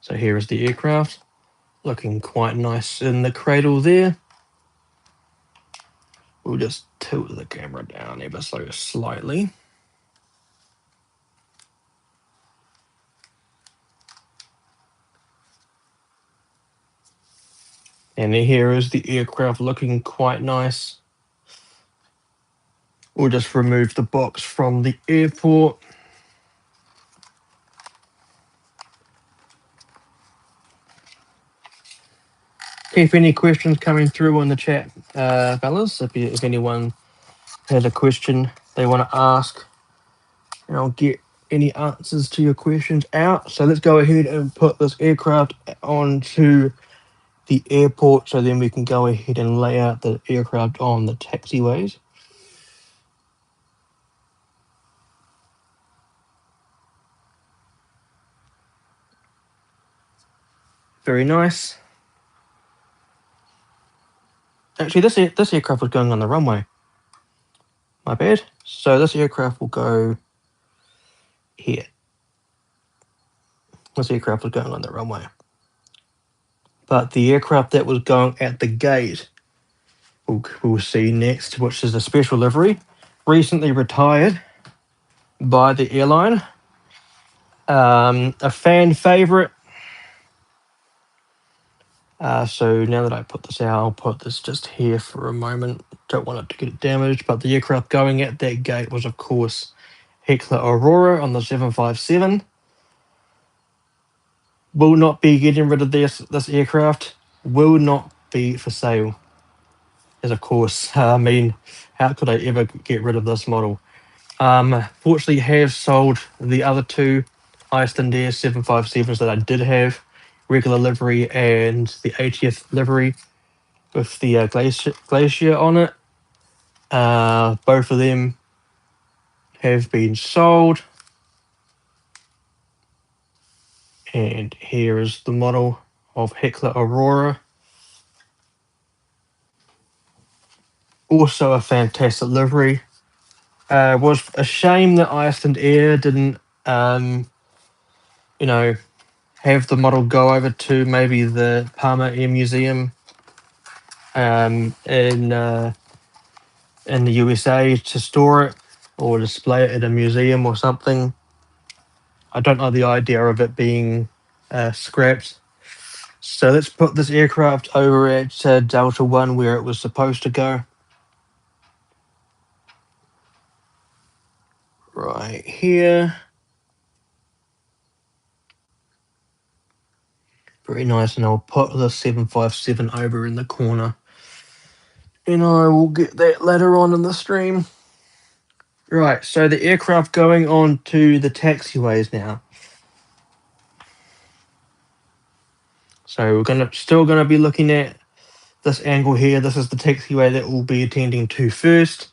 So here is the aircraft, looking quite nice in the cradle there. We'll just tilt the camera down ever so slightly. And here is the aircraft looking quite nice. We'll just remove the box from the airport. Keep any questions coming through on the chat, fellas. If anyone has a question they want to ask, and I'll get any answers to your questions out. So let's go ahead and put this aircraft onto the airport, so then we can go ahead and lay out the aircraft on the taxiways. Very nice. Actually, this aircraft was going on the runway. My bad. So this aircraft will go here. This aircraft was going on the runway. But the aircraft that was going at the gate, we'll see next, which is a special livery, recently retired by the airline. A fan favorite. So now that I put this out, I'll put this just here for a moment. Don't want it to get damaged, but the aircraft going at that gate was, of course, Heckler Aurora on the 757. Will not be getting rid of this aircraft. Will not be for sale. As of course, I mean, how could I ever get rid of this model? Fortunately, have sold the other 2 Iceland Air 757s that I did have, regular livery and the 80th livery with the glacier on it. Both of them have been sold. And here is the model of Heckler Aurora. Also a fantastic livery. Was a shame that Iceland Air didn't, have the model go over to maybe the Palmer Air Museum in the USA to store it or display it at a museum or something. I don't like the idea of it being scrapped. So let's put this aircraft over at Delta 1 where it was supposed to go. Right here. Very nice, and I'll put the 757 over in the corner. And I will get that later on in the stream. Right, so the aircraft going on to the taxiways now. So we're still gonna be looking at this angle here. This is the taxiway that we'll be attending to first.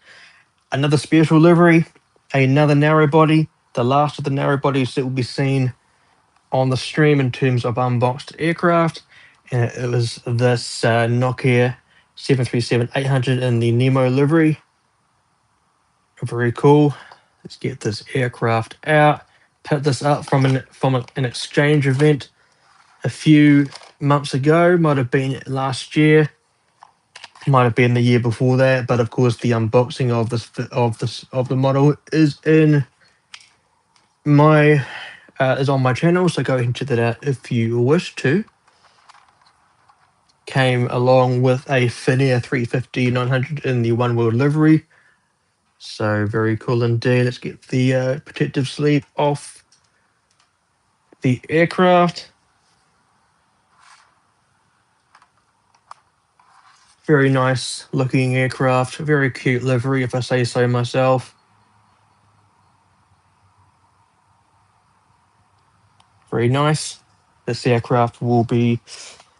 Another special livery, another narrow body, the last of the narrow bodies that will be seen on the stream in terms of unboxed aircraft. And it was this Nokia 737-800 in the Nemo livery. Very cool. Let's get this aircraft out. picked this up from an exchange event a few months ago. Might have been last year, might have been the year before that. But of course, the unboxing of the model is in my is on my channel. So go ahead and check that out if you wish to. Came along with a Finnair 350-900 in the one world livery. So very cool indeed. Let's get the protective sleeve off the aircraft. Very nice looking aircraft. Very cute livery, if I say so myself. Very nice. This aircraft will be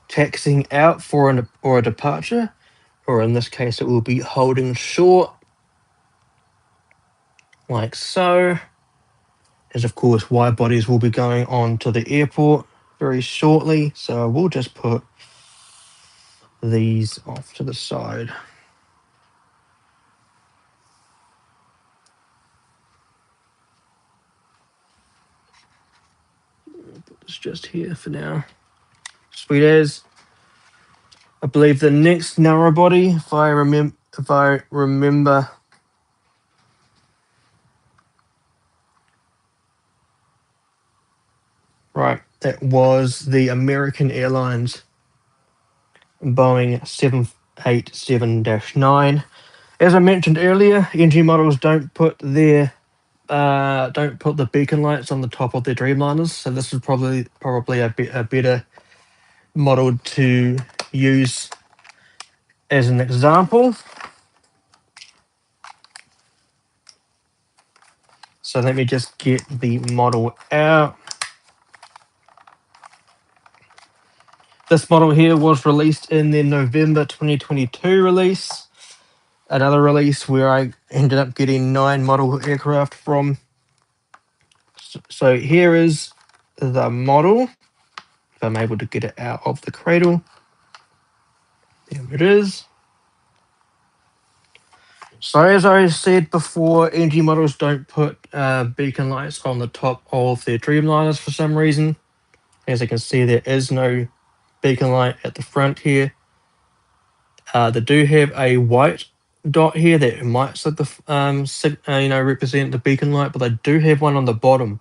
taxiing out for a departure, or in this case, it will be holding short, like so. As of course, wide bodies will be going on to the airport very shortly. So we'll just put these off to the side. Put this just here for now. Sweet as. I believe the next narrow body, if I remember right, that was the American Airlines Boeing 787-9. As I mentioned earlier, NG models don't put the beacon lights on the top of their Dreamliners, so this is probably a better model to use as an example. So let me just get the model out. This model here was released in the November 2022 release. Another release where I ended up getting 9 model aircraft from. So here is the model. If I'm able to get it out of the cradle. There it is. So as I said before, NG models don't put beacon lights on the top of their Dreamliners for some reason. As you can see, there is no beacon light at the front here. They do have a white dot here that might represent the beacon light, but they do have one on the bottom.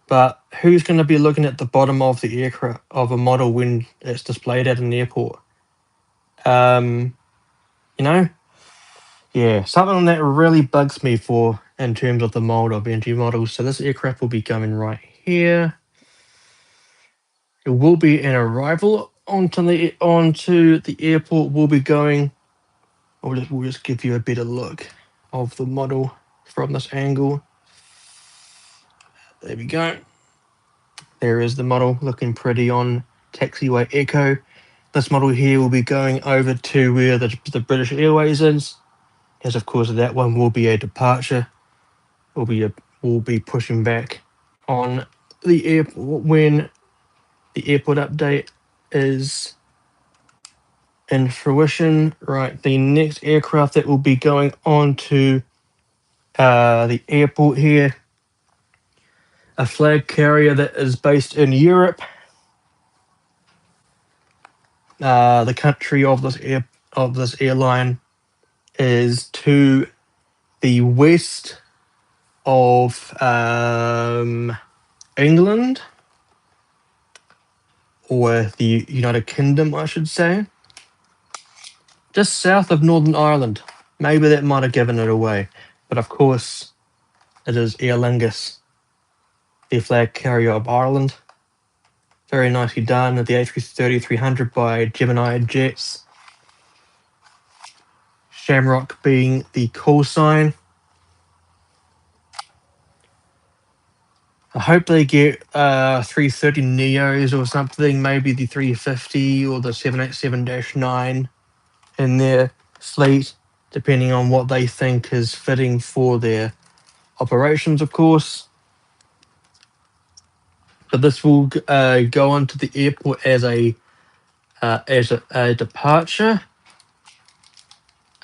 But who's going to be looking at the bottom of the aircraft of a model when it's displayed at an airport? Yeah, something that really bugs me in terms of the mold of NG models. So this aircraft will be going right here. It will be an arrival onto the airport. We'll be going. We'll just give you a better look of the model from this angle. There we go. There is the model looking pretty on taxiway Echo. This model here will be going over to where the British Airways is. As of course that one will be a departure. We'll be pushing back on the airport when the airport update is in fruition. Right, the next aircraft that will be going on to the airport here, a flag carrier that is based in Europe. The country of this airline is to the west of England, or the United Kingdom, I should say. Just south of Northern Ireland. Maybe that might have given it away. But of course, it is Aer Lingus, the flag carrier of Ireland. Very nicely done. The A330-300 by Gemini Jets. Shamrock being the call sign. I hope they get 330 Neos or something, maybe the 350 or the 787-9 in their fleet, depending on what they think is fitting for their operations, of course. But this will go onto the airport as a departure.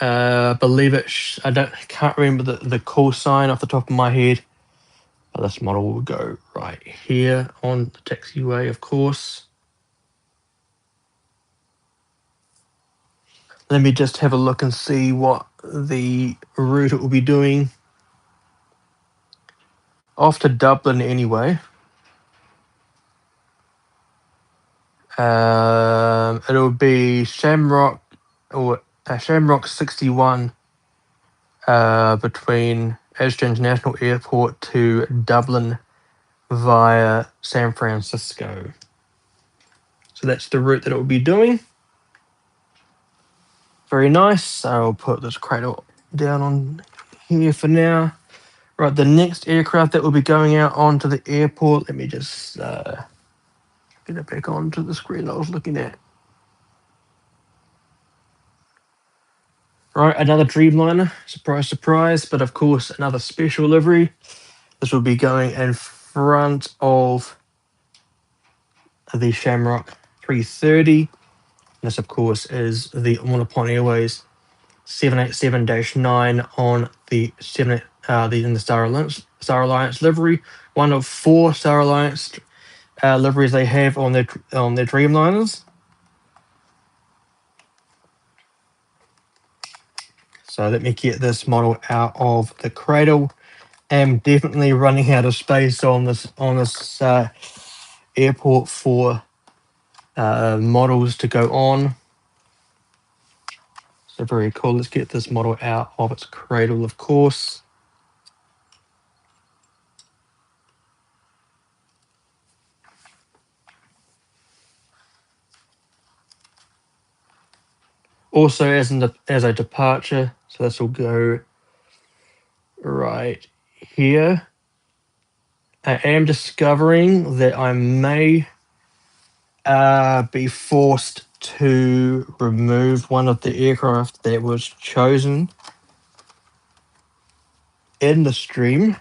I believe it. I can't remember the call sign off the top of my head, This model will go right here on the taxiway, of course. Let me just have a look and see what the route it will be doing. Off to Dublin anyway. It'll be Shamrock or Shamrock 61 between ASJE International Airport to Dublin via San Francisco. So that's the route that it will be doing. Very nice. I'll put this cradle down on here for now. Right, the next aircraft that will be going out onto the airport, let me just get it back onto the screen I was looking at. Right, another Dreamliner, surprise, surprise, but of course another special livery. This will be going in front of the Shamrock 330. This, of course, is the Monopon Airways 787-9 on the Star Alliance livery. One of 4 Star Alliance liveries they have on their Dreamliners. So let me get this model out of the cradle. I'm definitely running out of space on this airport for models to go on. So very cool. Let's get this model out of its cradle, of course. Also, as a departure, so this will go right here. I am discovering that I may be forced to remove one of the aircraft that was chosen in the stream,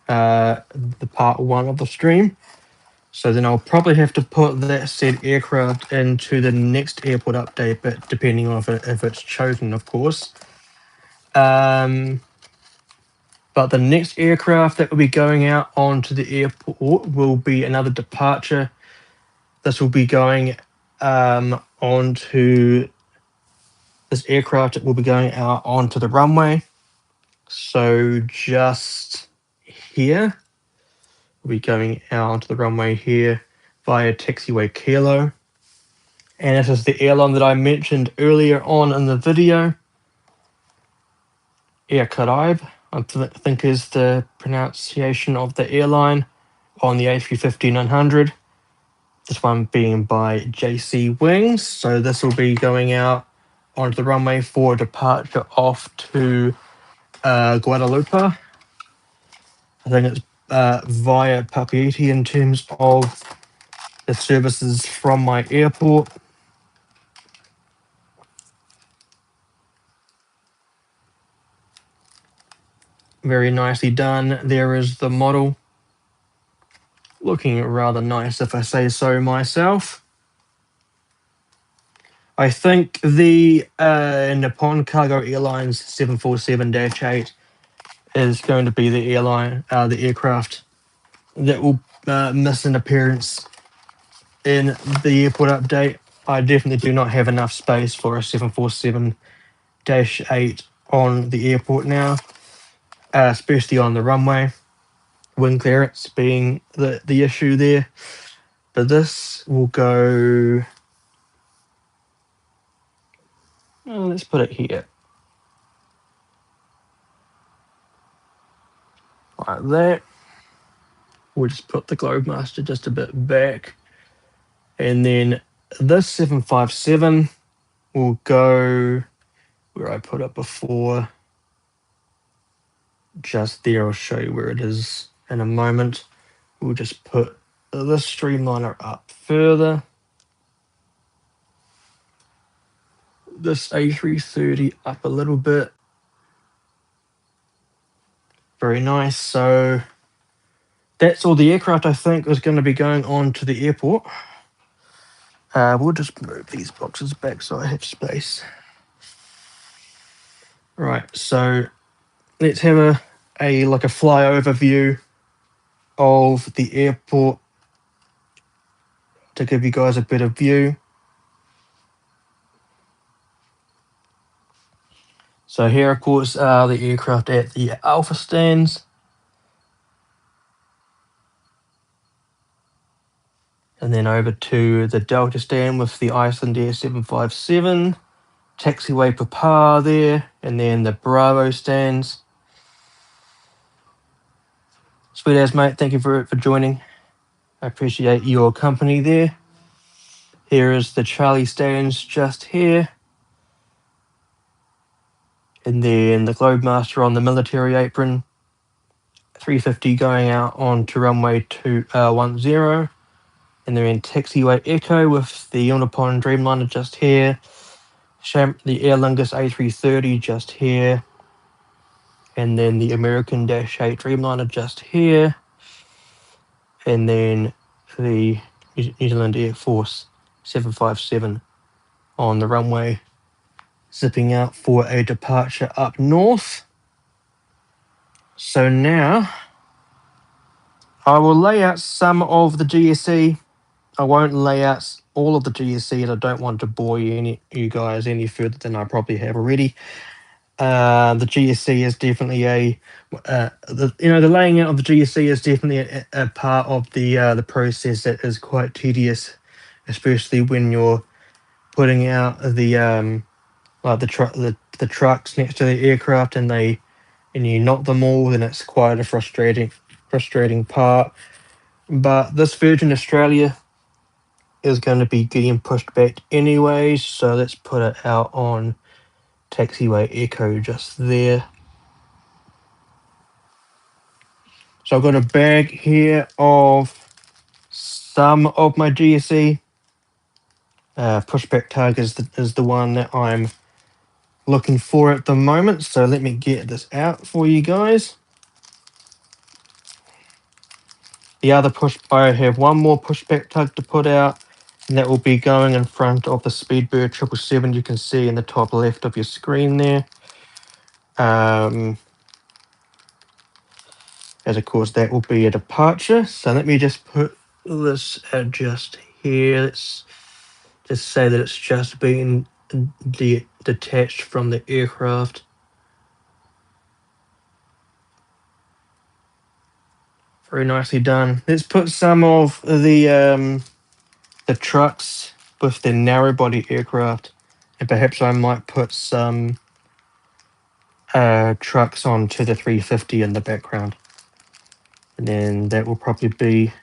the part 1 of the stream. So then I'll probably have to put that said aircraft into the next airport update, but depending on if it's chosen, of course. But the next aircraft that will be going out onto the airport will be another departure. This will be going onto this aircraft. It will be going out onto the runway. So just here, we'll be going out onto the runway here via taxiway Kilo. And this is the airline that I mentioned earlier on in the video. Air Caraïbes, I think is the pronunciation of the airline on the A350-900. This one being by JC Wings. So this will be going out onto the runway for departure off to Guadalupe. I think it's via Papeete in terms of the services from my airport. Very nicely done. There is the model. Looking rather nice, if I say so myself. I think the Nippon Cargo Airlines 747-8 is going to be the aircraft that will miss an appearance in the airport update. I definitely do not have enough space for a 747-8 on the airport now, especially on the runway. Wing clearance being the issue there. But this will go... let's put it here. Like that. We'll just put the Globemaster just a bit back. And then this 757 will go where I put it before. Just there, I'll show you where it is in a moment. We'll just put this streamliner up further. This A330 up a little bit. Very nice. So that's all the aircraft I think is going to be going on to the airport. We'll just move these boxes back so I have space. Right, so let's have a flyover view of the airport to give you guys a better view. So here, of course, are the aircraft at the Alpha stands. And then over to the Delta stand with the Icelandair 757. Taxiway Papa there. And then the Bravo stands. Sweet as, mate. Thank you for joining. I appreciate your company there. Here is the Charlie stands just here. And then the Globemaster on the military apron. 350 going out onto runway 210. And then in Taxiway Echo with the Unipon Dreamliner just here. The Aer Lingus A330 just here. And then the American Dash 8 Dreamliner just here. And then the New Zealand Air Force 757 on the runway, zipping out for a departure up north. So now I will lay out some of the GSE. I won't lay out all of the GSE, and I don't want to bore you guys any further than I probably have already. The GSC is definitely the laying out of the GSC is definitely a part of the process that is quite tedious, especially when you're putting out the like the trucks next to the aircraft and you knock them all, then it's quite a frustrating part. But this Virgin Australia is going to be getting pushed back anyway, so let's put it out on Taxiway Echo just there. So I've got a bag here of some of my GSE. Pushback tug is the one that I'm looking for at the moment. So let me get this out for you guys. The other I have one more pushback tug to put out, and that will be going in front of the Speedbird 777 you can see in the top left of your screen there. As of course that will be a departure. So let me just put this just here. Let's just say that it's just been detached from the aircraft. Very nicely done. Let's put some of the trucks with the narrow body aircraft, and perhaps I might put some trucks onto the 350 in the background, and then that will probably be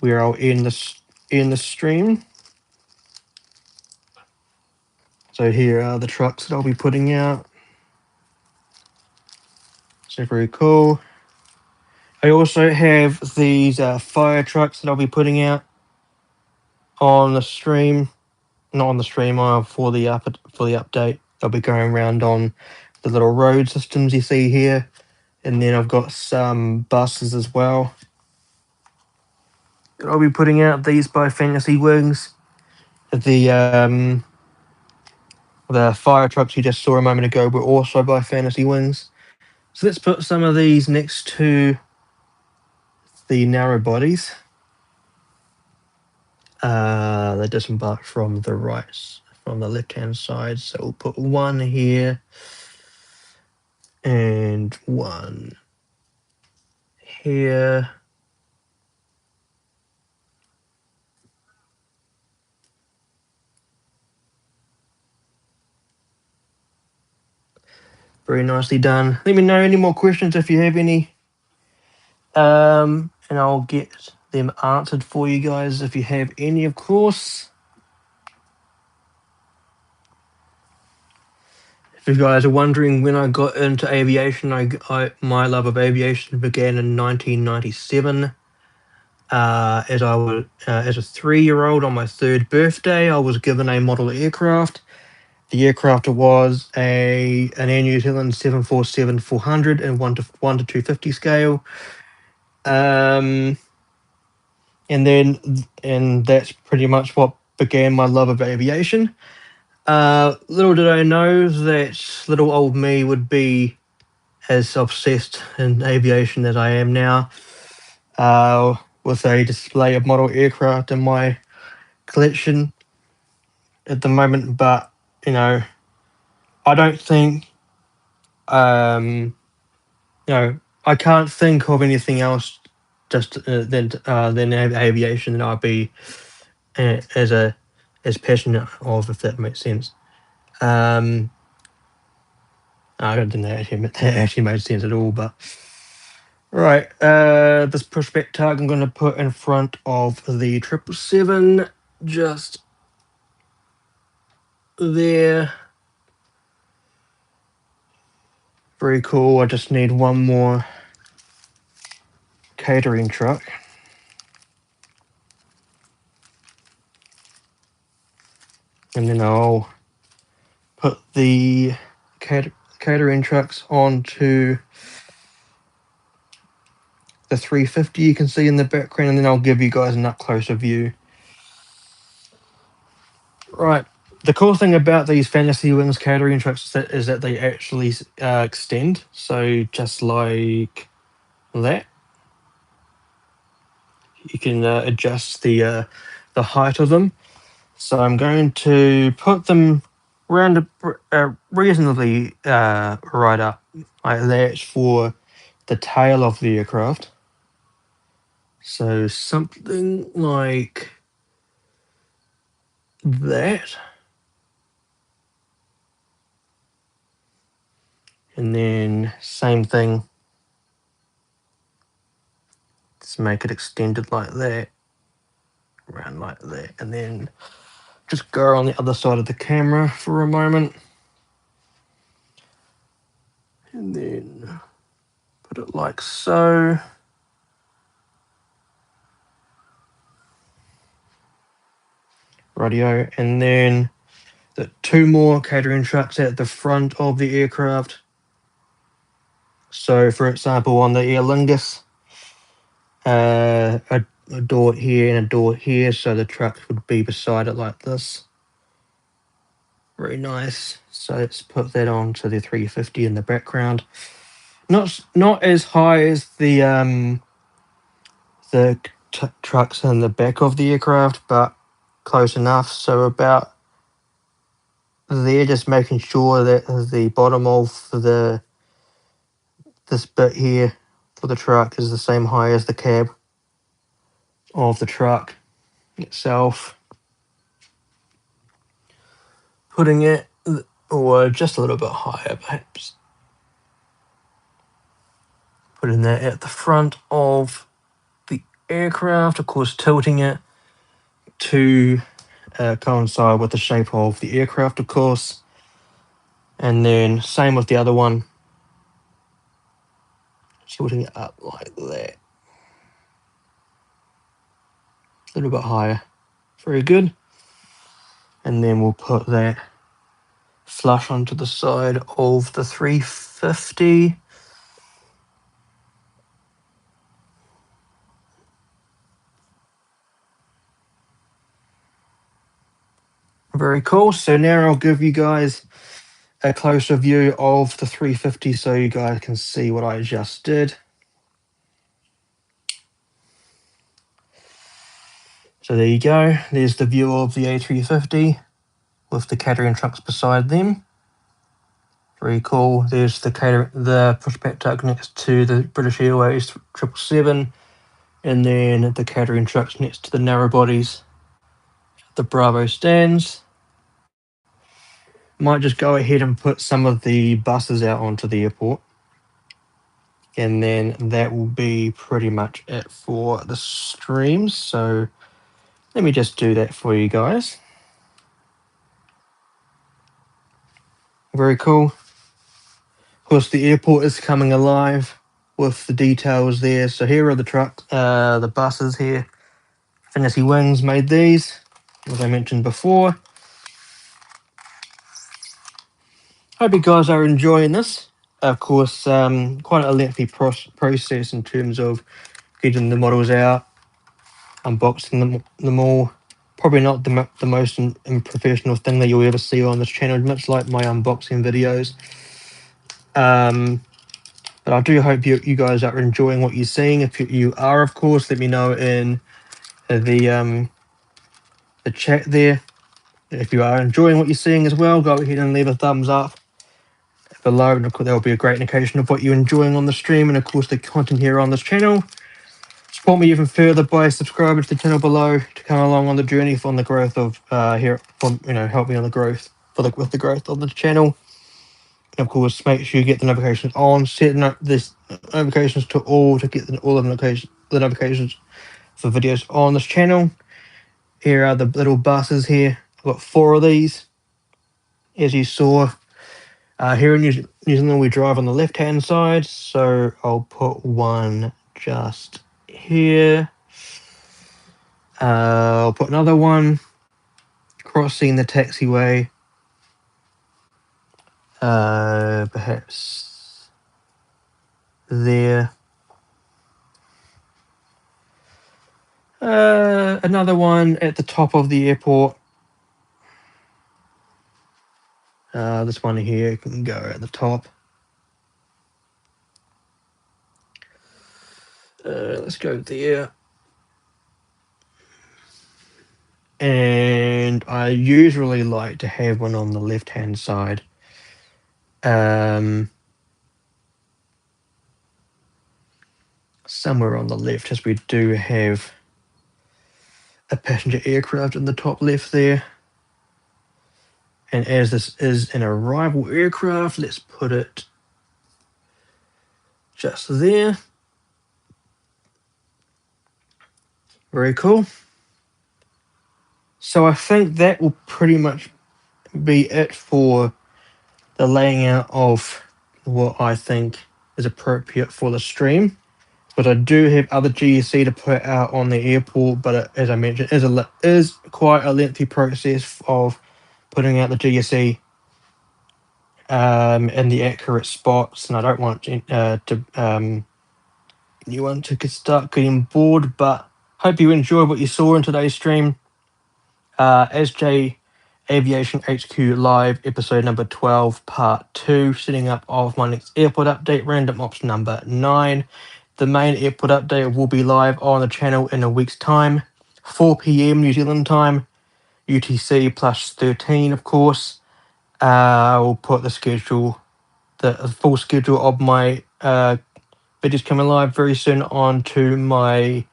where I'll end the stream. So here are the trucks that I'll be putting out. So very cool. I also have these fire trucks that I'll be putting out on the stream, not on the stream, for the update. I'll be going around on the little road systems you see here, and then I've got some buses as well. I'll be putting out these by Fantasy Wings. The fire trucks you just saw a moment ago were also by Fantasy Wings. So let's put some of these next to the narrow bodies. They disembark from the left-hand side. So we'll put one here and one here. Very nicely done. Let me know any more questions if you have any. And I'll get them answered for you guys if you have any, of course. If you guys are wondering when I got into aviation, my love of aviation began in 1997. As a 3-year-old on my 3rd birthday, I was given a model aircraft. The aircraft was an Air New Zealand 747-400 in 1 to 250 scale. And that's pretty much what began my love of aviation. Little did I know that little old me would be as obsessed in aviation as I am now. with a display of model aircraft in my collection at the moment. But you know, I don't think I can't think of anything else just than aviation that I'd be as passionate of, if that makes sense. I don't think that actually made sense at all. But right, this pushback tug I'm going to put in front of the 777, just there. Very cool. I just need one more catering truck. And then I'll put the catering trucks onto the 350 you can see in the background, and then I'll give you guys an up closer view. Right. The cool thing about these Fantasy Wings catering trucks is that they actually extend. So just like that, you can adjust the height of them. So I'm going to put them round reasonably right up like that for the tail of the aircraft. So something like that. And then same thing. Just make it extended like that. Around like that. And then just go on the other side of the camera for a moment. And then put it like so. Radio. And then the 2 more catering trucks at the front of the aircraft. So, for example, on the Aer Lingus, a door here and a door here, so the truck would be beside it like this. Very nice. So let's put that on to the 350 in the background. Not as high as the trucks in the back of the aircraft, but close enough. So about there, just making sure that the bottom of this bit here for the truck is the same height as the cab of the truck itself. Putting it, or just a little bit higher perhaps. Putting that at the front of the aircraft, of course tilting it to coincide with the shape of the aircraft, of course. And then same with the other one. Tilting it up like that. A little bit higher. Very good. And then we'll put that flush onto the side of the 350. Very cool. So now I'll give you guys a closer view of the 350 so you guys can see what I just did. So there you go. There's the view of the A350 with the catering trucks beside them. Very cool. There's the pushback tug next to the British Airways 777, and then the catering trucks next to the narrow bodies, the Bravo stands. Might just go ahead and put some of the buses out onto the airport. And then that will be pretty much it for the streams. So let me just do that for you guys. Very cool. Of course, the airport is coming alive with the details there. So here are the trucks, the buses here. Fantasy Wings made these, as I mentioned before. Hope you guys are enjoying this. Of course, quite a lengthy process in terms of getting the models out, unboxing them all. Probably not the most professional thing that you'll ever see on this channel, much like my unboxing videos. But I do hope you guys are enjoying what you're seeing. If you are, of course, let me know in the chat there. If you are enjoying what you're seeing as well, go ahead and leave a thumbs up below, and of course, that will be a great indication of what you're enjoying on the stream and, of course, the content here on this channel. Support me even further by subscribing to the channel below to come along on the journey from the growth of here, from help me on the growth with the growth of the channel. And of course, make sure you get the notifications on, setting up this notifications to all to get all of the notifications for videos on this channel. Here are the little buses here. I've got 4 of these, as you saw. Here in New Zealand, we drive on the left-hand side, so I'll put one just here. I'll put another one crossing the taxiway. Perhaps there. Another one at the top of the airport. This one here can go at the top. Let's go there. And I usually like to have one on the left-hand side. Somewhere on the left, as we do have a passenger aircraft in the top left there. And as this is an arrival aircraft, let's put it just there. Very cool. So I think that will pretty much be it for the laying out of what I think is appropriate for the stream. But I do have other GSC to put out on the airport, but as I mentioned, is quite a lengthy process of putting out the GSE in the accurate spots, and I don't want anyone to start getting bored. But hope you enjoyed what you saw in today's stream. ASJE Aviation HQ Live, episode number 12, part 2, setting up of my next airport update, random ops number 9. The main airport update will be live on the channel in a week's time, 4 p.m. New Zealand time, UTC plus 13, of course. I'll put the full schedule of my videos coming live very soon onto my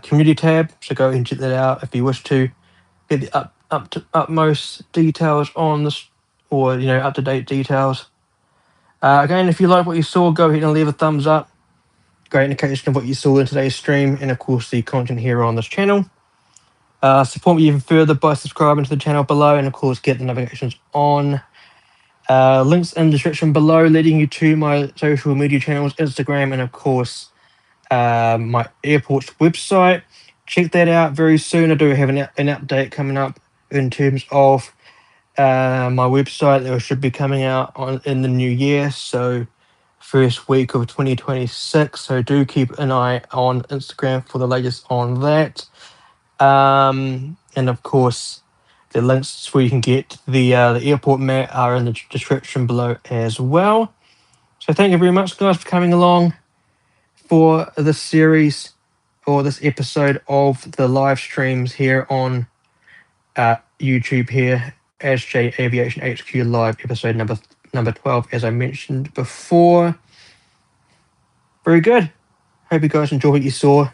community tab, so go ahead and check that out if you wish to get the utmost details on this, or up to date details. Again, if you like what you saw, go ahead and leave a thumbs up. Great indication of what you saw in today's stream, and of course the content here on this channel. Support me even further by subscribing to the channel below, and of course get the notifications on. Links in the description below leading you to my social media channels, Instagram, and of course my airport's website. Check that out very soon. I do have an update coming up in terms of my website that should be coming out in the new year, so first week of 2026. So do keep an eye on Instagram for the latest on that. And of course, the links where you can get the airport map are in the description below as well. So thank you very much, guys, for coming along for this series, or this episode of the live streams here on YouTube here, ASJE Aviation HQ Live, episode number 12, as I mentioned before. Very good. Hope you guys enjoyed what you saw.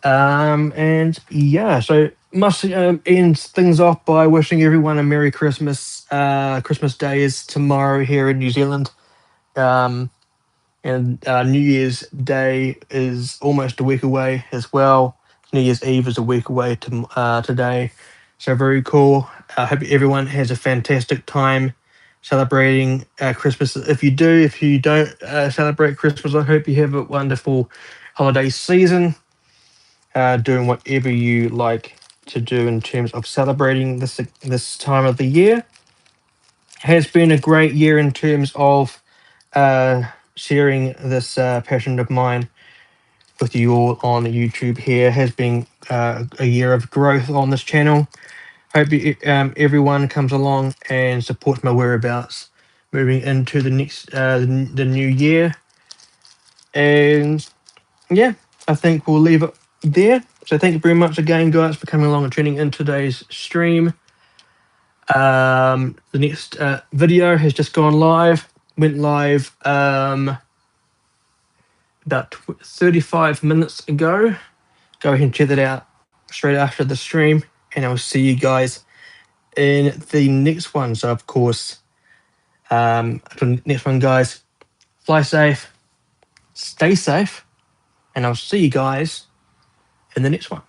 And yeah, so must end things off by wishing everyone a Merry Christmas. Christmas Day is tomorrow here in New Zealand. And New Year's Day is almost a week away as well. New Year's Eve is a week away today. So very cool. I hope everyone has a fantastic time celebrating Christmas. If you don't celebrate Christmas, I hope you have a wonderful holiday season. Doing whatever you like to do in terms of celebrating this time of the year. Has been a great year in terms of sharing this passion of mine with you all on YouTube here. Has been a year of growth on this channel. Hope everyone comes along and supports my whereabouts moving into the next the new year. And yeah, I think we'll leave it there. So thank you very much again, guys, for coming along and tuning in today's stream. The next video has just gone live. Went live about 35 minutes ago. Go ahead and check that out straight after the stream, and I'll see you guys in the next one. So, of course, until the next one, guys, fly safe, stay safe, and I'll see you guys in the next one.